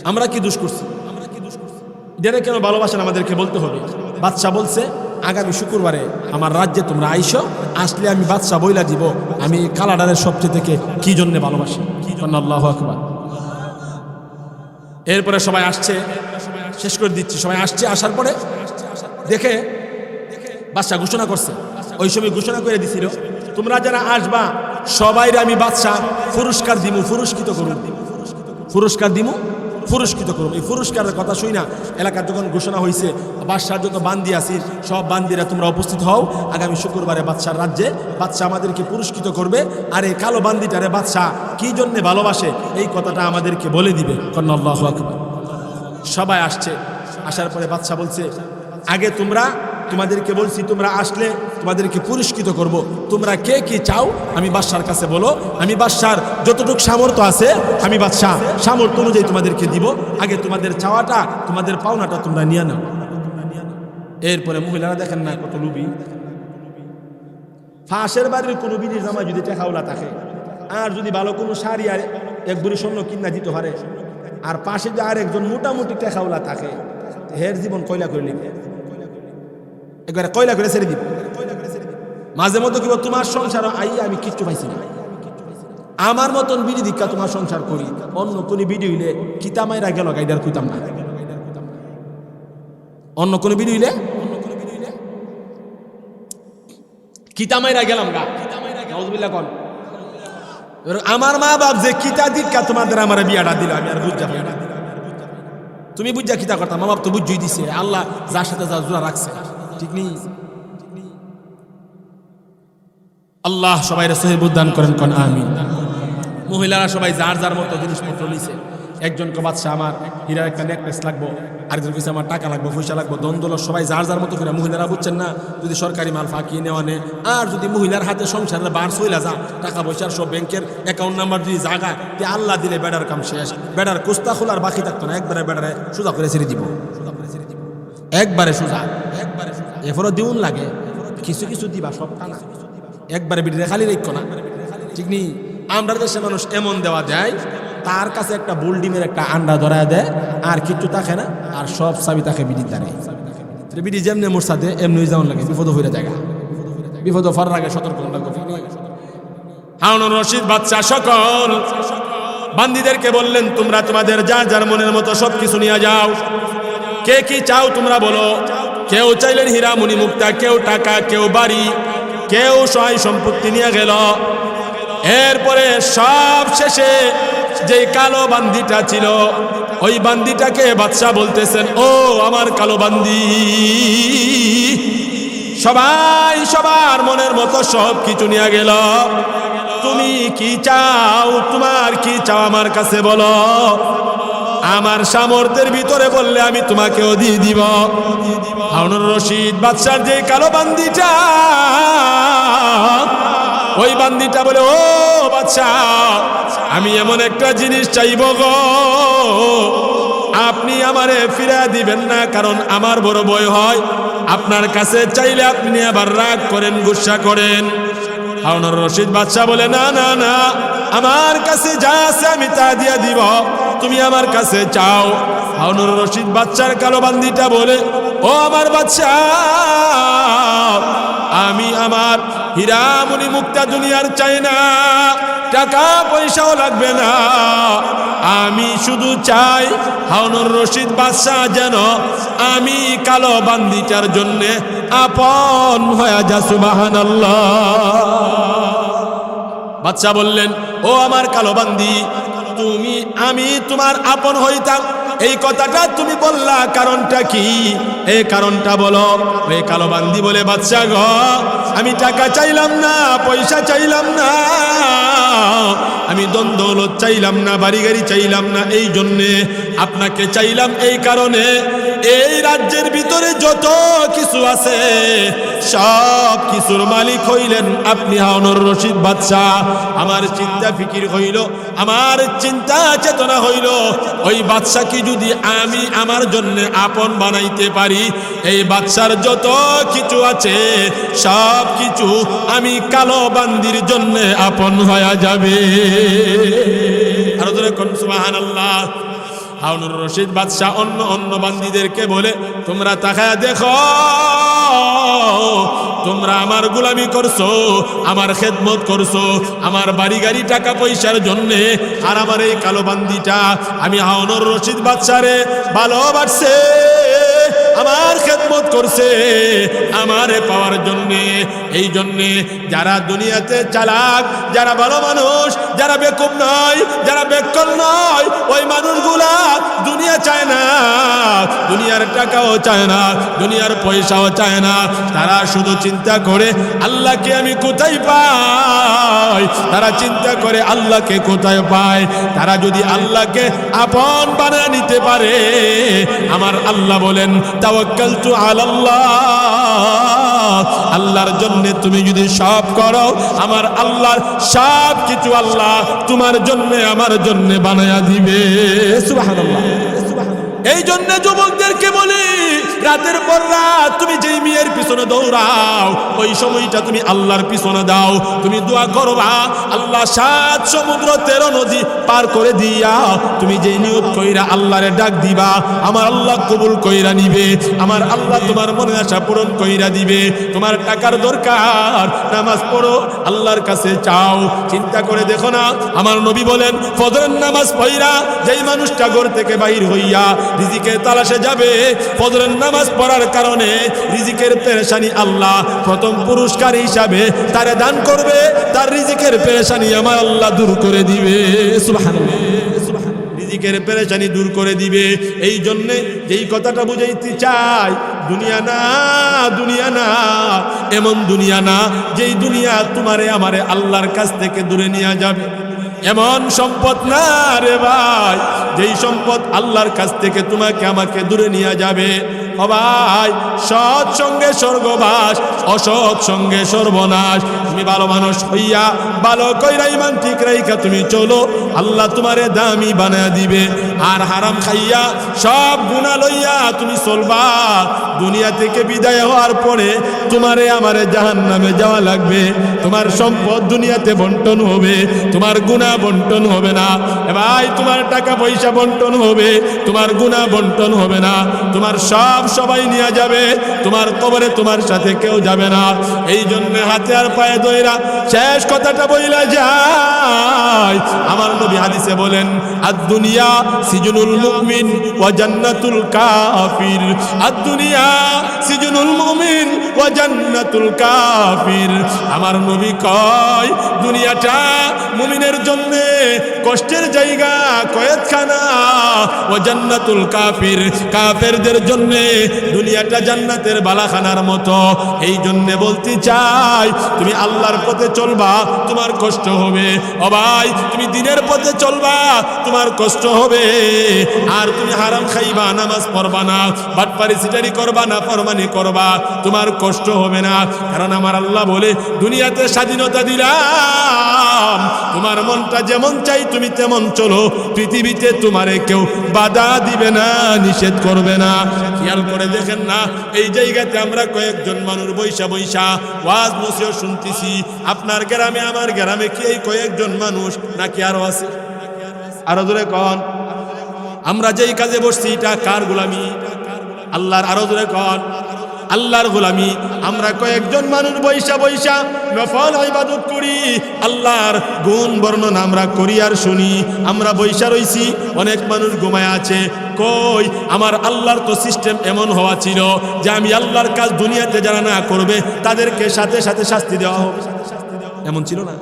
আমরা কি দোষ করছি? এটারে কেন ভালোবাসেন আমাদেরকে বলতে হবে। বাদশাহ বলছে, আগামী শুক্রবারে আমার রাজ্যে তোমরা আইসো, আসলে আমি বাদশাহ বইলা দিব আমি কালাডারের সবচেয়ে থেকে কি জন্যে ভালোবাসি। আল্লাহু আকবার। এরপরে সবাই আসছে, শেষ করে দিচ্ছি। সবাই আসছে, আসার পরে দেখে বাদশাহ ঘোষণা করছে, ওই সময় ঘোষণা করে দিছিল, তোমরা যারা আসবা সবাইরে আমি বাদশাহ পুরস্কার দিমু, পুরস্কৃত করুন, পুরস্কার দিমু, পুরস্কৃত করুন। এই পুরস্কারের কথা শুই না এলাকার যখন ঘোষণা হয়েছে, বাদশার যত বান্দি আছি সব বান্দিরা তোমরা উপস্থিত হও, আগামী শুক্রবারে বাদশার রাজ্যে বাদশাহ আমাদেরকে পুরস্কৃত করবে। আর এই কালো বান্দিটারে বাদশাহ কি জন্যে ভালোবাসে এই কথাটা আমাদেরকে বলে দিবে। আল্লাহু আকবার। সবাই আসছে, আসার পরে বাদশাহ বলছে, আগে তোমাদেরকে বলছি তোমরা আসলে তোমাদেরকে পুরস্কৃত করব, তোমরা কে কি চাও আমি বাদশার কাছে বলো, আমি বাদশার যতটুকু সামর্থ্য আছে আমি বাদশাহ সামর্থ্য অনুযায়ী তোমাদেরকে দিব। আগে তোমাদের চাওয়াটা, তোমাদের পাওনাটা তোমরা নিয়ে নাও। এরপরে মহিলারা দেখেন না কত লুবি। ফাঁসের বাড়ির কোনো বিনির জামায় যদি টেকাওলা থাকে, আর যদি ভালো কোনো শাড়ি আর এক বুড়ি স্বর্ণ কিনা দিতে পারে, আর পাশে যে আর একজন মোটামুটি টেকাওলা থাকে, হের জীবন কয়লা করে নিবে, একবারে কয়লা করে ছেড়ে দিব। মাঝে মধ্যে কি তোমার সংসার আই আমি কিচ্ছু পাইছি না, আমার মতন বিড়ি দীক্ষা তোমার সংসার করি, অন্য কোন বিড়ি হইলে কিতামাইরা গেল গাইডার কইতাম না, অন্য কোন বিড়ি হইলে কিতামাইরা গেলাম গা। নাউজুবিল্লাহ কোন আমার মা বাপ যে কিতা দীক্ষা তোমাদের আমার বিয়াটা দিল, আমি আর বুঝা পাই না। তুমি বুঝা কিতা করতাম, মা বাপ তো বুঝই দিছে, আল্লাহ যার সাথে যা জোড়া রাখছে, ঠিক নেই। আল্লাহ সবাই সহিহ বুঝদান করেন, কোন আমিন। মহিলারা সবাই যার যার মতো জিনিসপত্র নিছে। একজনকে বাদশাহ আমার হীরার একটা নেকলেস লাগবো, আরেকজন কাছে আমার টাকা লাগবো, পয়সা লাগবো, দ্বন্দ্ব। সবাই যার যার মতো করে। মহিলারা বুঝছেন না, যদি সরকারি মাল ফাঁকিয়ে নেওয়া নেয়, আর যদি মহিলার হাতে সংসারের বার চইলা যা, টাকা পয়সার সব ব্যাংকের অ্যাকাউন্ট নাম্বার যদি জাগা তে আল্লাহ দিলে বেড়ার কাম শেষ। বেড়ার কুস্তা খোলার বাকি থাকতো না, একবারে বেড়ারে সোজা করে ছেড়ে দিব, একবারে সোজা, একবারে সোজা। এরপরও দিউন লাগে, কিছু কিছু দিবা, সব টানা একবারে বিড়ে খালি রেখো না, ঠিক নেই। আমরা দেশে মানুষ এমন দেওয়া যায়, তার কাছে একটা বুলডিমের একটা আন্ডা ধরায় দেয়, আর কিচ্ছু থাকে না, আর সব চাবি তাকে বিড়ির দ্বারে। বিড়ি যেমনি মোর সাথে এমনি যেমন লাগে, বিপদ হয়ে জায়গা, বিপদ ফরার আগে সতর্ক লাগবে। হারুনুর রশিদ বাদশাহ সকল বান্দীদেরকে বললেন, তোমরা তোমাদের যার যার মনের মতো সবকিছু নিয়ে যাও, কে কি চাও তোমরা বলো। কেউ চাইলেন হীরা মণি মুক্তা, কেউ টাকা, কেউ বাড়ি, কেউ সহায় সম্পত্তি নিয়ে গেল। এরপরে সব শেষে যে কালো বান্দিটা ছিল, ওই বান্দিটাকে বাদশাহ বলতেছেন, ও আমার কালো বান্দি, সবাই সবার মনের মতো সব কিছু নিয়ে গেল, তুমি কি চাও, তোমার কি চাও আমার কাছে বলো, আমার সামর্থ্যের ভিতরে বললে আমি তোমাকেও দিয়ে দিব। হারুনুর রশিদ বাদশার যে কালো বান্দিটা, ওই বান্দিটা বলে, ও বাদশাহ, আমি এমন একটা জিনিস চাইব গো, আপনি আমারে ফিরা দিবেন না, কারণ আমার বড় ভয় হয় আপনার কাছে চাইলে আপনি আবার রাগ করেন, গুসা করেন। হারুনুর রশিদ বাদশাহ বলে, না না না, আমার কাছে যা আছে আমি তা দিয়ে দিব, তুমি আমার কাছে চাও। হারুনুর রশিদ বাদশার কালো বান্দিটা বলে, ও আমার বাদশাহ, আমি আমার হীরা মণি মুক্তা দুনিয়ার চাই না, টাকা পয়সাও লাগবে না, আমি শুধু চাই হারুনুর রশিদ বাদশাহ যেন আমি কালো বান্দিটার জন্য আপন হয়ে যা। সুবহানাল্লাহ। বাদশাহ বললেন, ও আমার কালো বান্দি, আমি তোমার আপন হইতাম, এই কথাটা তুমি বললা, কারণটা কি, এই কারণটা বলো। ওই কালো বান্দি বলে, বাদশাহ গো, আমি টাকা চাইলাম না, পয়সা চাইলাম না, আমি ধন দৌলত চাইলাম না, বাড়ি গাড়ি চাইলাম না, এই জন্যে আপনাকে চাইলাম। এই কারণে এই রাজ্যের ভিতরে যত কিছু আছে সব কিছুর মালিক হইলেন আপনি হারুনুর রশিদ বাদশাহ। আমার চিন্তা ফিকির হইল, আমার চিন্তা চেতনা হইল, ওই বাদশাকে যদি আমি আমার জন্য আপন বানাইতে পারি, এই বাদশার যত কিছু আছে সব কিছু আমি কালো বান্দির জন্য আপন হয়ে যাবে। আর ধরে কোন সুবহানাল্লাহ। হারুনুর রশিদ বাদশাহ অন্য অন্য বান্দীদেরকে বলে, তোমরা তাকায়া দেখো, তোমরা আমার গোলামি করছো, আমার খেদমত করছো, আমার বাড়ি গাড়ি টাকা পয়সার জন্যে, আর আমার এই কালো বান্দিটা আমি হারুনুর রশিদ বাদশারে ভালোবাসছে, আমার খেদমত করছে আমারে পাওয়ার জন্যে। এই জন্যে যারা দুনিয়াতে চালাক, যারা ভালো মানুষ, যারা বেকুব নয়, যারা বেকল নয়, ওই মানুষগুলা দুনিয়া চায় না, দুনিয়ার টাকাও চায় না, দুনিয়ার পয়সাও চায় না। তারা শুধু চিন্তা করে আল্লাহকে আমি কোথায় পাই, তারা চিন্তা করে আল্লাহকে কোথায় পায়। তারা যদি আল্লাহকে আপন বানিয়ে নিতে পারে, আমার আল্লাহ বলেন তাওয়াক্কালতু আলাল্লাহ, আল্লাহর জন্য তুমি যদি সব করো, আমার আল্লাহর সব কিছু আল্লাহ তোমার জন্য আমার জন্য বানায়া দিবে। সুবহানাল্লাহ। এই জন্য যুবকদেরকে বলি, রাতের পর রাত তুমি যেই মেয়ের পিছনে দৌড়াও, ওই সময়টা তুমি আল্লাহর পিছনে দাও। তুমি দোয়া করবা, আল্লাহ 7 সমুদ্র 13 নদী পার করে দিয়া তুমি যেই নিয়ত কইরা আল্লাহরে ডাক দিবা, আমার আল্লাহ কবুল কইরা নিবে, আমার আল্লাহ তোমার মনের আশা পূরণ কইরা দিবে। তোমার টাকার দরকার, নামাজ পড়ো, আল্লাহর কাছে চাও। চিন্তা করে দেখো না, আমার নবী বলেন ফজরের নামাজ পড়া যেই মানুষটা ঘর থেকে বাহির হইয়া রিজিকের তালাশে যাবে, ফজরের নামাজ পড়ার কারণে রিজিকের পেরেশানি আল্লাহ প্রথম পুরস্কার হিসাবে তারে দান করবে, তার রিজিকের পেরেশানি আমার আল্লাহ দূর করে দিবে। সুবহানাল্লাহ। রিজিকের পেরেশানি দূর করে দিবে। এই জন্যে যেই কথাটা বুঝাইতে চাই, দুনিয়া না, দুনিয়া না, এমন দুনিয়া না যেই দুনিয়া তোমারে আমারে আল্লাহর কাছ থেকে দূরে নিয়ে যাবে। এমন সম্পদ না রে ভাই, যেই সম্পদ আল্লাহর কাছ থেকে তোমাকে আমাকে দূরে নিয়ে যাবে। ও ভাই, সৎ সঙ্গে স্বর্গবাস, অসৎ সঙ্গে সর্বনাশ। তুমি ভালো মানুষ হইয়া ভালো কইরা ঈমান ঠিক রাইখা তুমি চলো, আল্লাহ তোমারে দামি বানায়া দিবে। আর হারাম খাইয়া সব গুনাহ লইয়া তুমি চলবা, দুনিয়া থেকে বিদায় হওয়ার পরে তোমারে আমারে জাহান্নামে যাওয়া লাগবে। তোমার সম্পদ দুনিয়াতে বন্টন হবে, তোমার গুনাহ বন্টন হবে না। এ ভাই, তোমার টাকা পয়সা বন্টন হবে, তোমার গুনাহ বন্টন হবে না। তোমার সবাই নিয়ে যাবে, তোমার কবরে তোমার সাথে কেউ যাবে না। এই জন্য হাতে আর পায়ে দইরা শেষ কথাটা বইলা যায়। আমার নবী হাদিসে বলেন, আদ-দুনিয়া সিজনুল মুমিন ওয়া জান্নাতুল কাফির, আদ-দুনিয়া সিজনুল মুমিন ওয়া জান্নাতুল কাফির। আমার নবী কয়, দুনিয়াটা মুমিনের জন্য কষ্টের জায়গা, কয়েদখানা, ওয়া জান্নাতুল কাফির, কাফেরদের জন্য দুনিয়াটা জান্নাতের বালাখানার মতো। এই জন্য বলতে চাই, তুমি আল্লাহর পথে চলবা, তোমার কষ্ট হবে। ও ভাই, তুমি দিনের পথে চলবা, তোমার কষ্ট হবে। আর তুমি হারাম খাইবা, নামাজ পড়বা না, বাটপারি সিটারি করবা না, ফরমানি করবা, তোমার কষ্ট হবে না। কারণ আমার আল্লাহ বলে, দুনিয়াতে স্বাধীনতা দিলাম, তোমার মনটা যেমন চাই তুমি তেমন চলো, পৃথিবীতে তোমারে কেউ বাধা দিবে না, নিষেধ করবে না। খেয়াল করে দেখেন না, এই জায়গাতে আমরা কয়েকজন মানুষ বৈশা বৈশা ওয়াজ নসিহত শুনতেছি। আপনার গ্রামে আমার গ্রামে কি এই কয়েকজন মানুষ নাকি আরো আছে? আরো জোরে কন। আমরা যেই কাজে বসছি এটা কার গোলামি? আল্লাহর। আরো জোরে কন, আল্লাহর গোলামি। আমরা কয়েকজন মানুষ বৈশা বৈশা নফল ইবাদত করি, আল্লাহর গুণ বর্ণনা আমরা করি আর শুনি। আমরা বৈশা রইছি, অনেক মানুষ ঘুমায় আছে। কই, আমার আল্লাহর তো সিস্টেম এমন হওয়া ছিল যে আমি আল্লাহর কাজ দুনিয়াতে যারা না করবে তাদেরকে সাথে সাথে শাস্তি দেওয়া হবে। এমন ছিল না?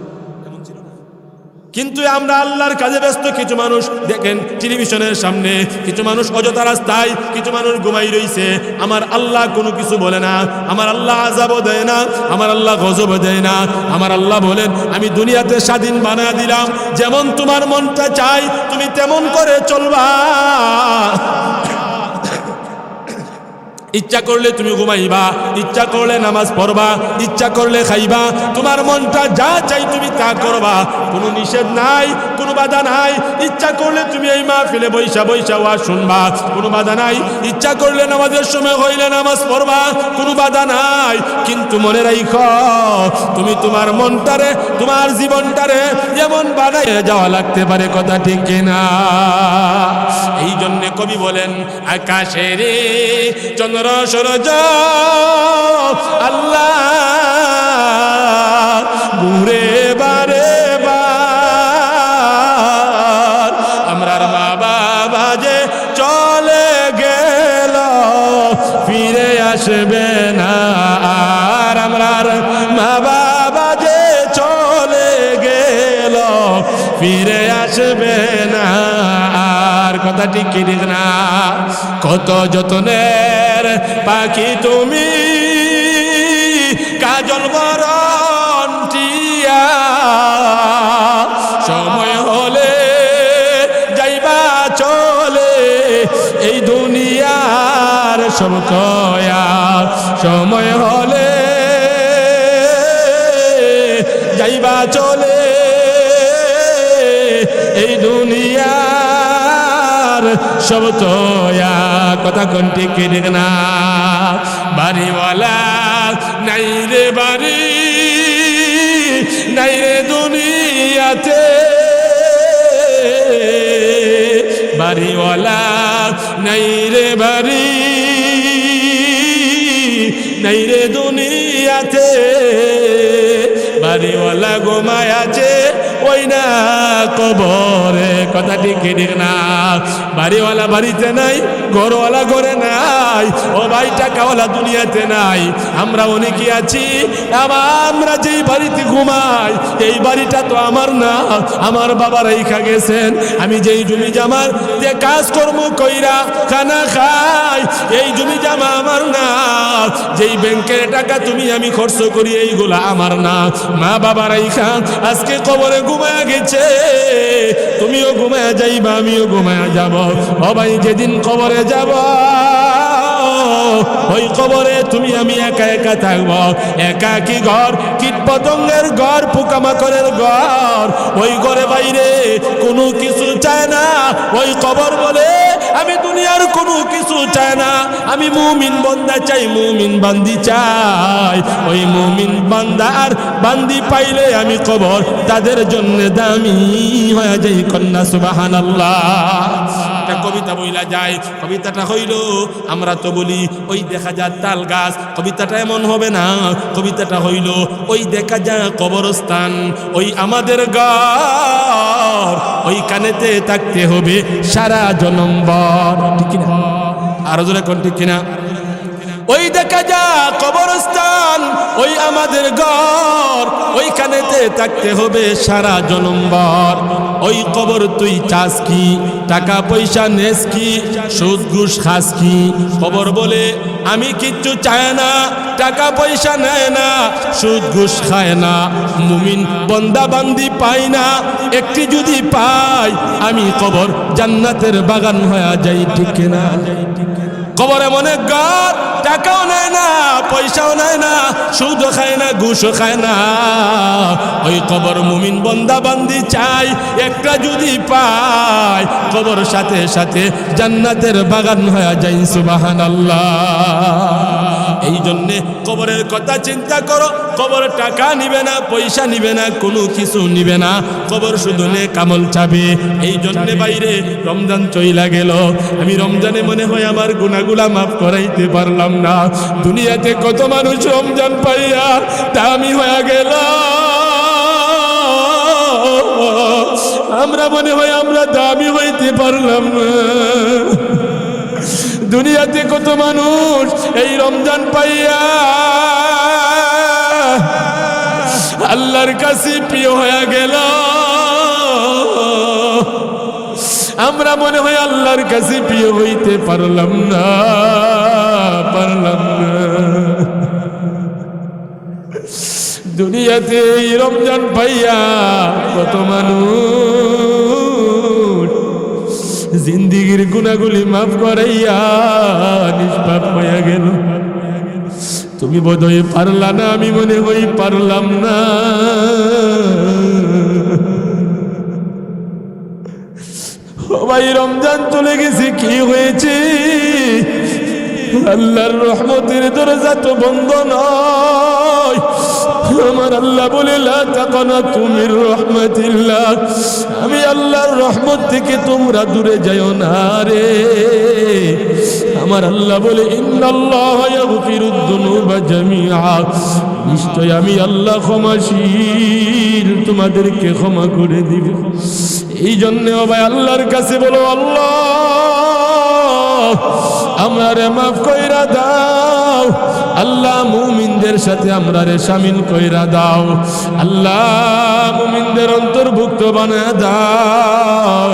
কিন্তু আমরা আল্লাহর কাজে ব্যস্ত। কিছু মানুষ দেখেন টেলিভিশনের সামনে, কিছু মানুষ অযথা রাস্তায়, কিছু মানুষ ঘুমাই রইছে। আমার আল্লাহ কোনো কিছু বলে না, আমার আল্লাহ আযাবও দেয় না, আমার আল্লাহ গজবও দেয় না। আমার আল্লাহ বলেন আমি দুনিয়াতে স্বাধীন বানায় দিলাম, যেমন তোমার মনটা চাই তুমি তেমন করে চলবা। ইচ্ছা করলে তুমি ঘুমাইবা, ইচ্ছা করলে নামাজ পড়বা, ইচ্ছা করলে খাইবা, তোমার মনটা যা চাই তুমি তা করবা, কোনো নিষেধ নাই, কোনো বাধা নাই। ইচ্ছা করলে তুমি এই মাহফিলে বৈশা বৈশা ওয়াজ শুনবা, কোনো বাধা নাই। ইচ্ছা করলে নামাজের সময় হইলে নামাজ পড়বা, কোনো বাধা নাই। কিন্তু মনে রাখো তুমি তোমার মনটারে, তোমার জীবনটারে যেমন বানাইয়ে যাওয়া লাগতে পারে, কথা ঠিক কিনা? এই জন্য কবি বলেন আকাশের চন্দ্র সূরজ আল্লাহ ঘুরে বারে বার, আমরার মা বাবা যে চলে গেল ফিরে আসবে না আর, আমরার মা বাবা যে চলে গেল ফিরে আসবে না আর, কথা ঠিক কি ঠিক না? কত যতনের পাখি তুমি কাজল বরণ টিয়া, সময় হলে যাইবা চলে এই দুনিয়ার সব কয়া, সময় হলে যাইবা চলে এই দুনিয়ার সব তোয়া, কথা কোন ঠিক ঠিক না? বাড়িওয়ালা নাই রে বাড়ি, নাই রে দুনিয়াতে, বাড়িওয়ালা নাই রে বাড়ি, নাই রে দুনিয়াতে, বাড়িওয়ালা ঘুমায় আছে ওই না কবরে, কথা ঠিক ঠিক না? বাড়িওয়ালা বাড়িতে নাই, ঘরওয়ালা ঘরে নাই, ও ভাই টাকাওয়ালা দুনিয়াতে নাই। আমরা অনেকে আছি, আমরা যেই বাড়িতে ঘুমাই এই বাড়িটা তো আমার না, আমার বাবা রেখা গেছেন। আমি যেই জমি জামার যে কাজ কর্ম কইরা খানা খাই এই জমি জামা আমার না, যেই ব্যাংকের টাকা তুমি আমি খরচ করি এইগুলা আমার না। মা বাবা রেখা আজকে কবরে ঘুমায়া গেছে, তুমিও ঘুমায়া যাইবা, আমিও ঘুমায়া যাব। ও ভাই যেদিন কবরে যাব ওই কবরে তুমি আমি একা একা থাকবো, একাকী ঘর, কীট পতঙ্গের ঘর, পোকামাকড়ের ঘর। ওই ঘরে বাইরে কোনো কিছু চায় না। ওই কবর বলে আমি দুনিয়ার কোনো কিছু চাই না, আমি মুমিন বান্দা চাই, মুমিন বান্দি চাই। ওই মুমিন বান্দা আর বান্দি পাইলে আমি কবর তাদের জন্য দামি হয়ে যাই। কন্যা সুবহানাল্লাহ। একটা কবিতা বইলা যায়, কবিতাটা হইল আমরা তো বলি ওই দেখা যায় তাল গাছ, কবিতাটা এমন হবে না। কবিতাটা হইল ওই দেখা যায় কবরস্থান, ওই আমাদের ঘর, ওই কানেতে থাকতে হবে সারা জনম্বর, ঠিক কিনা? আরো জোরে কোন ঠিক কিনা? ওই দেখা যা কবরস্থান, ওই আমাদের ঘর, ওইখানেতে থাকতে হবে সারা জনম্বর। ওই কবর তুই চাস কি, টাকা পয়সা নেস কি, সুদ ঘুষ খাস কি? কবর বলে আমি কিচ্ছু চাই না, টাকা পয়সা নেয় না, সুদ ঘুষ খায় না, মুমিন বন্দা বান্দি পাই না। একটি যদি পাই আমি কবর জান্নাতের বাগান হয়ে যাই, ঠিক না? কবর এমন এক ঘর, টাকাও নেয় না, পয়সাও নেয় না, সুদও খায় না, ঘুষও খায় না। ওই কবর মুমিন বন্দা বান্দি চাই, একটা যদি পাই কবর সাথে সাথে জান্নাতের বাগান হয়ে যায়। সুবহানাল্লাহ। এই জন্যে কবরের কথা চিন্তা করো। কবর টাকা নিবে না, পয়সা নিবে না, কোনো কিছু নিবে না, কবর শুধু নেক আমল চাবে। এই জন্যে বাইরে রমজান চইলা গেল, আমি রমজানে মনে হয় আমার গুনাহগুলা মাফ করাইতে পারলাম না। দুনিয়াতে কত মানুষ রমজান পাইয়া দামি হয়ে গেল, আমরা মনে হয় আমরা দামি হইতে পারলাম না। দুনিয়াতে কত মানুষ এই রমজান পাইয়া আল্লাহর কাছে প্রিয় হয়ে গেল, আমরা মনে হয় আল্লাহর কাছে প্রিয় হইতে পারলাম না। দুনিয়াতে এই রমজান পাইয়া কত মানুষ জিন্দিগির গুনাহগুলি মাফ করাইয়া নিষ্পাপ হইয়া গেল। তুমি বোধহয় পারলা না, আমি মনে হই পারলাম না। ভাই রমজান চলে গেছে, কি হয়েছে? আল্লাহর রহমতের দরজা তো বন্ধ নয়। আমার আল্লাহ বলে লা তাকানাতু মির রাহমাতিল্লাহ, আমি আল্লাহর রহমত থেকে তোমরা দূরে যাও না রে। আমার আল্লাহ বলে ইন্নাল্লাহা ইয়াগফিরুদ যুনুবা জামিআ, নিশ্চয় আমি আল্লাহ ক্ষমাশীল, তোমাদেরকে ক্ষমা করে দিব। এই জন্য ভাই আল্লাহর কাছে বলো, আল্লাহ আমারে মাফ কইরা দাও। আল্লাহ মুমিনদের সাথে আমরারে শামিল কইরা দাও। আল্লাহ মুমিনদের অন্তর্ভুক্ত বানায় দাও।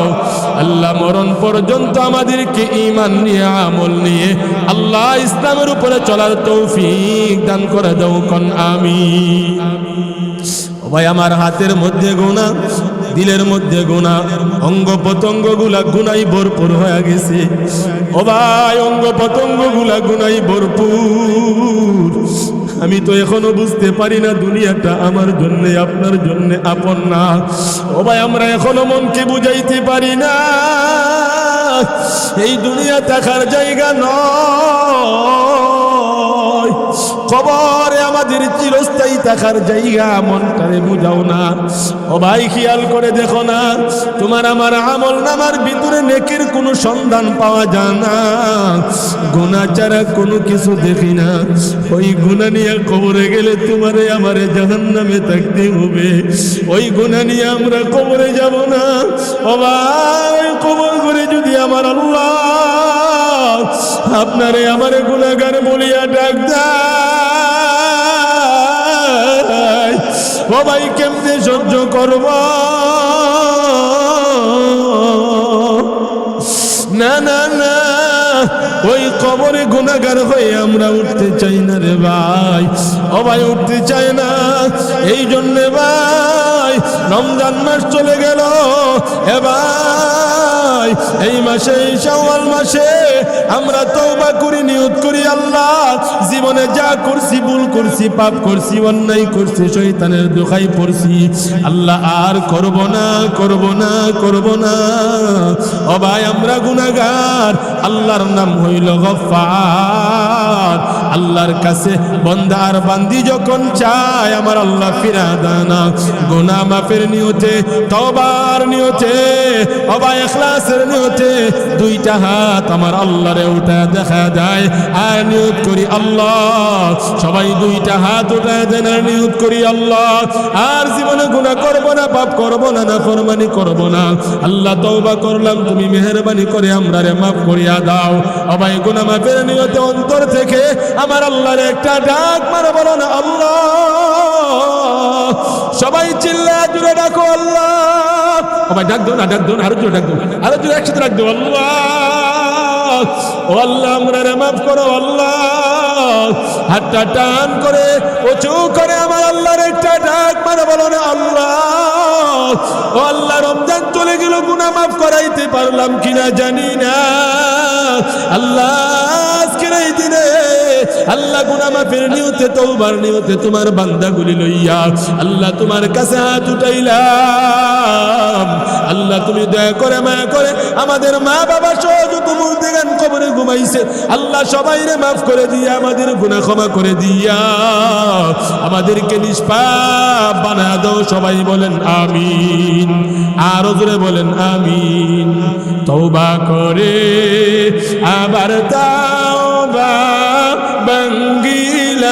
আল্লাহ মরণ পর্যন্ত আমাদেরকে ঈমান নিয়ে আমল নিয়ে আল্লাহ ইসলামের উপরে চলার তৌফিক দান করে দাও, কোন আমিন। ভাই আমার হাতের মধ্যে গুনাহ, দিলের মধ্যে গুনাহ, অঙ্গ প্রত্যঙ্গ গুলা গুনাই ভরপুর হয়ে গেছে। ও ভাই অঙ্গ প্রত্যঙ্গ গুলা গুনাই ভরপুর। আমি তো এখনো বুঝতে পারি না দুনিয়াটা আমার জন্য আপনার জন্য আপন না। ও ভাই আমরা এখনো মনকে বুঝাইতে পারি না এই দুনিয়া থাকার জায়গা নয়, কবরে আমাদের চিরস্থায়ী থাকার জায়গা। মনটারে বুঝাও না। ও ভাই খেয়াল করে দেখো না, তোমার আমার আমল নামার ভিতরে নেকির কোনো সন্ধান পাওয়া যায় না। গুনাহ ছাড়া কোনো কিছু দেখি না। ওই গুনাহ নিয়ে কবরে গেলে তোমারে আমারে জাহান্নামে থাকতে হবে। ওই গুনাহ নিয়ে আমরা কবরে যাব না। ও ভাই কবর করে যদি আমার আল্লাহ আপনারে আমারে গুনাহগার বলিয়া ডাক দেয়, ও ভাই কেমনে সহ্য করব? না না না, ওই কবরে গুনাহগার হয়ে আমরা উঠতে চাই না রে ভাই। ও ভাই উঠতে চাই না। এই জন্যে ভাই রমজান মাস চলে গেল। এ ভাই এই মাসে, এই শাওয়াল মাসে আমরা তওবা করি, নিয়ত করি, আল্লাহ জীবনে যা করছি, ভুল করছি, পাপ করছি, অন্যায় করছি, শয়তানের দোহাই পড়ছি, আল্লাহ আর করব না, করব না, করব না। ও ভাই আমরা গুনাহগার। আল্লাহর নাম হইল গফফার। আল্লাহর কাছে বান্দা আর বান্দি যখন চায় আমার আল্লাহ ফিরা দেয় না। গুনাহ মাফের নিয়তে, তওবার নিয়তে, ও ভাই ইখলাসের নিয়তে দুইটা হাত আমার আল্লাহরে উঠা দেখা যায় আর নিয়ত করি আল্লাহ। সবাই দুইটা হাত উঠা দেন আর নিয়ত করি আল্লাহ আর জীবনে গুনাহ করব না, পাপ করব না, নাফরমানি করব না। আল্লাহ তওবা করলাম, তুমি মেহেরবানি করে আমরারে মাফ করিয়া দাও। ও ভাই গুনাহ মাফের নিয়তে অন্তর থেকে আমার আল্লাহর একটা ডাক মারো, বলো না আল্লাহ। সবাই চিল্লায়া জুড়ে ডাকো আল্লাহ। ও ভাই ডাক দাও না, ডাক দাও না, আরো জোরে ডাক দাও, আরো জোরে একসাথে ডাক দাও আল্লাহ। ও আল্লাহ আমরারে মাফ করো আল্লাহ। হাতটা টান করে উঁচু করে আমার আল্লাহর একটা ডাক মারো, বলো না আল্লাহ। ও আল্লাহ রমজান চলে গেল, গুনাহ মাফ করাইতে পারলাম কিনা জানি না। আল্লাহ আজকের এই দিনে আল্লাহ গুনাহ মাফের নিয়তে, তওবার নিয়তে তোমার বান্দাগুলি লইয়া আল্লাহ তোমার কাছে হাত উঠাইলাম। আল্লাহ তুমি দয়া করে মায়া করে আমাদের মা বাবা সহ যত মুর্দেগান কবরে ঘুমাইছে আল্লাহ সবাইরে মাফ করে দিয়া, আমাদের গুনাহ ক্ষমা করে দিয়া আমাদেরকে নিষ্পাপ বানায় দাও। সবাই বলেন আমিন, আরো জোরে বলেন আমিন। তওবা করে আবার তাওবা ভাঙ্গিলাম,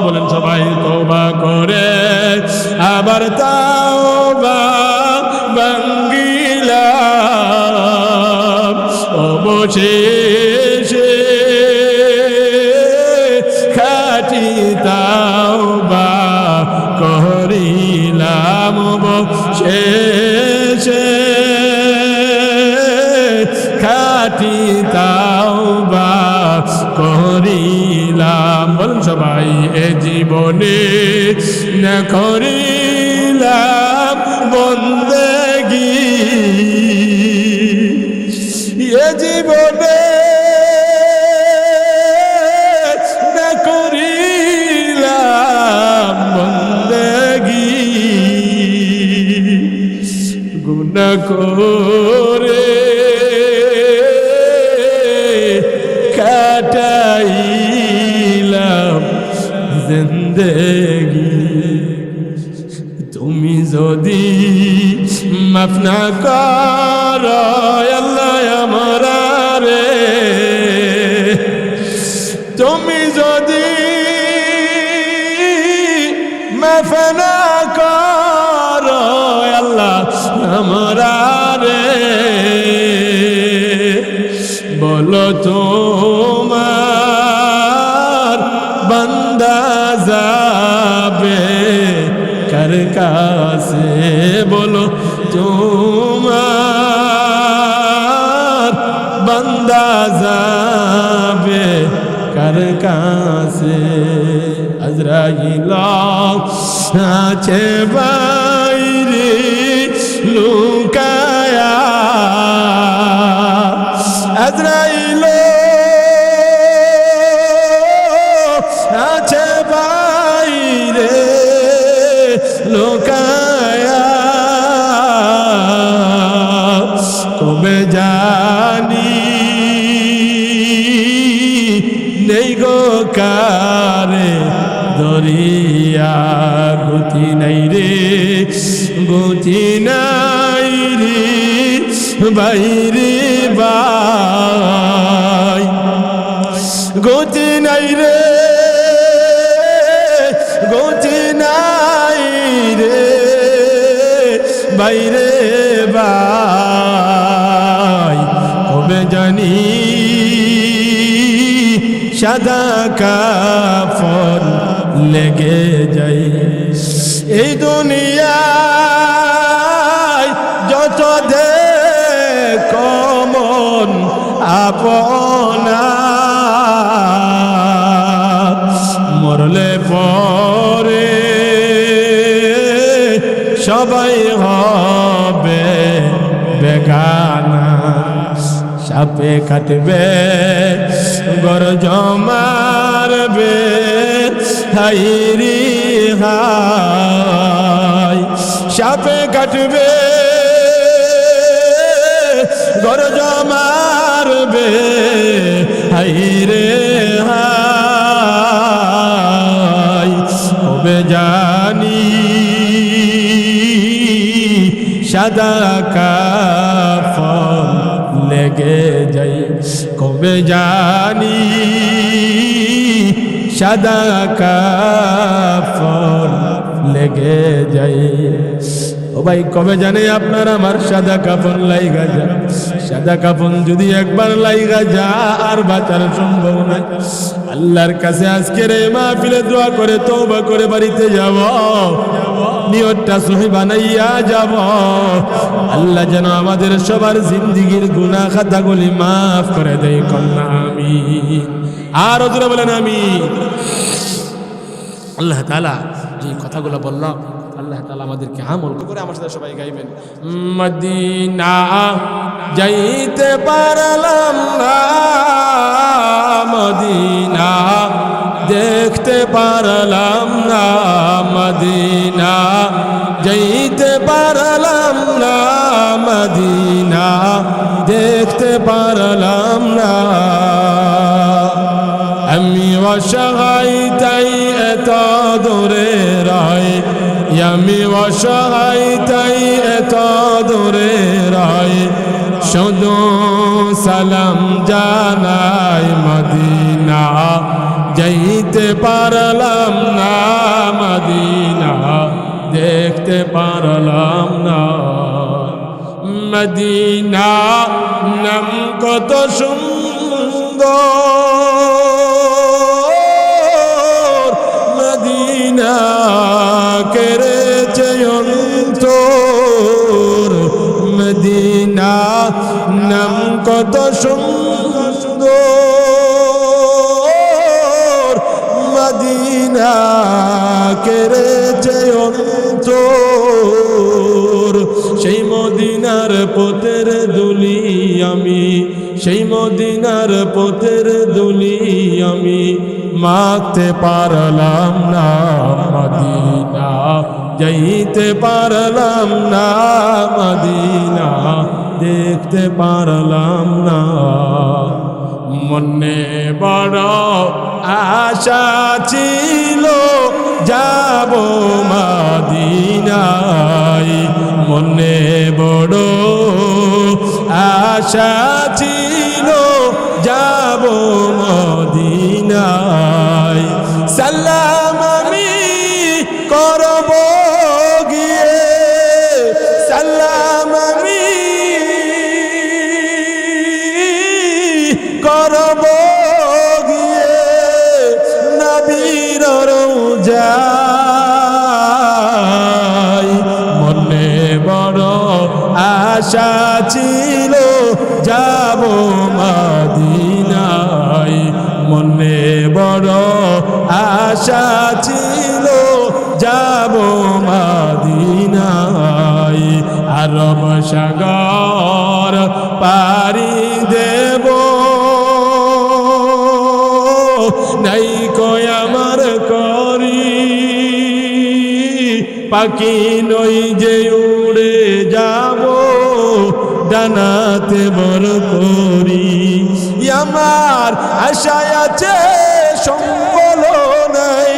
বলেন সবাই তওবা করে আবার তাওবা ভাঙ্গিলাম। অবশেষে খাঁটি তাওবা করিলাম, অবশেষে আমি তাওবা করিলাম। বলুন সবাই, এ জীবনে না করিলাম বন্দেগী, এ জীবনে না করিলাম বন্দেগী, গুনাহ করে কাটাইলাম জিন্দেগি। তুমি যদি মাফ না করো আল্লাহ আমারে, তুমি যদি মাফ না করো আল্লাহ আমারে, বলো তোমার বান্দা যাবে কার কাছে, বলো তোমার বান্দা যাবে কার কাছে। আজরাইল আছে বাইরে লুকায়া, আজরাইল আছে বাইরে লুকায়া, কবে জানি নেই গো কারে দরিয়া, গতি নাই রে গতি নাই রে বাইরে বাই, গতি নাই রে গতি নাই রে বাইরে বাই, কবে জানি সাদা কাফন লেগে যাই। এই দুনিয়ায় যত দেখো মন আপনা, মরলে পরে সবাই হবে বেগানা, সাপে কাটবে গরজ মারবে হাইরি হাই, সাপে কাটবে গরজ মারবে হাইরে হাই, হবে জানি সাদা কাফন লেগে যাই, কবে জানি সাদা কাফন লেগে যাই। ও ভাই, কবে জানে আপনার আমার সাদা কাফন লাইগা যায়? সাদা কাফন যদি একবার লাইগা যা আর বাঁচার সম্ভব নাই। আল্লাহর কাছে আজকের এই মাহফিলে দোয়া করে তওবা করে বাড়িতে যাব, নিয়তটা সহি বানাইয়া যাব। আল্লাহ যেন আমাদের সবার জিন্দেগীর গুনাহ খাতাগুলি মাফ করে দেয়, কন্যা আমিন। আর ওজোরে বলেন আমিন। আল্লাহ তাআলা যে কথাগুলো বললাম, আল্লাহ তাআলা আমাদেরকে আমল করে আমার সাথে সবাই গাইবেন। মদিনা যাইতে পারলাম না, মদিনা দেখতে পারলাম না, মদিনা যাইতে পারলাম না, মদিনা দেখতে পারলাম না। আমি অসহায় তাই এত দূরে রয়, আমি অসহায় তাই এত দূরে রয়, শুধু সালাম জানাই মদিনা যাইতে পারলাম না, মদিনা দেখতে পারলাম না। মদিনা নাম কত সুন্দর, মদিনা কেড়েছে অন্তর, মদিনা নাম কত সুন্দর, সুন্দর মদিনা কেড়েছে অন্তর সেই মদিনার পথের দুলি আমি সেই মদিনার পথের দুলি আমি মাখতে পারলাম না মদিনা যাইতে পারলাম না মদিনা দেখতে পারলাম না মনে বড় আশা ছিল যাব মদিনায় মনে বড় আশা ছিল যাব মদিনায় সালাম আমি করব গিয়ে সালাম আমি করব গিয়ে নবীর রওজায় মনে বড় আশা ছিল যাব মদিনায় মনে বড় আশা ছিল যাব মদিনায় আরব সাগর পাড়ি দেব নাই কই আমার করি পাখি নই যে উড়ে যাব ডানাতে বড় করি আমার আশায় আছে সম্বল নাই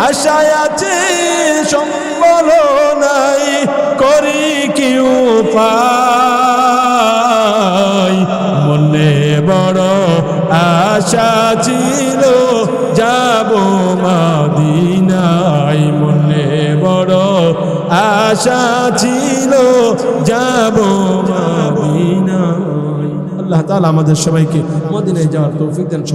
আশায় আছে সম্বল নাই করি কি উপায় মনে বড় আশা ছিল যাব মদিনায় মনে বড় আশা ছিল যাব মদিনায় আল্লাহ তাআলা আমাদের সবাইকে মদিনায় যাওয়ার তৌফিক দেন।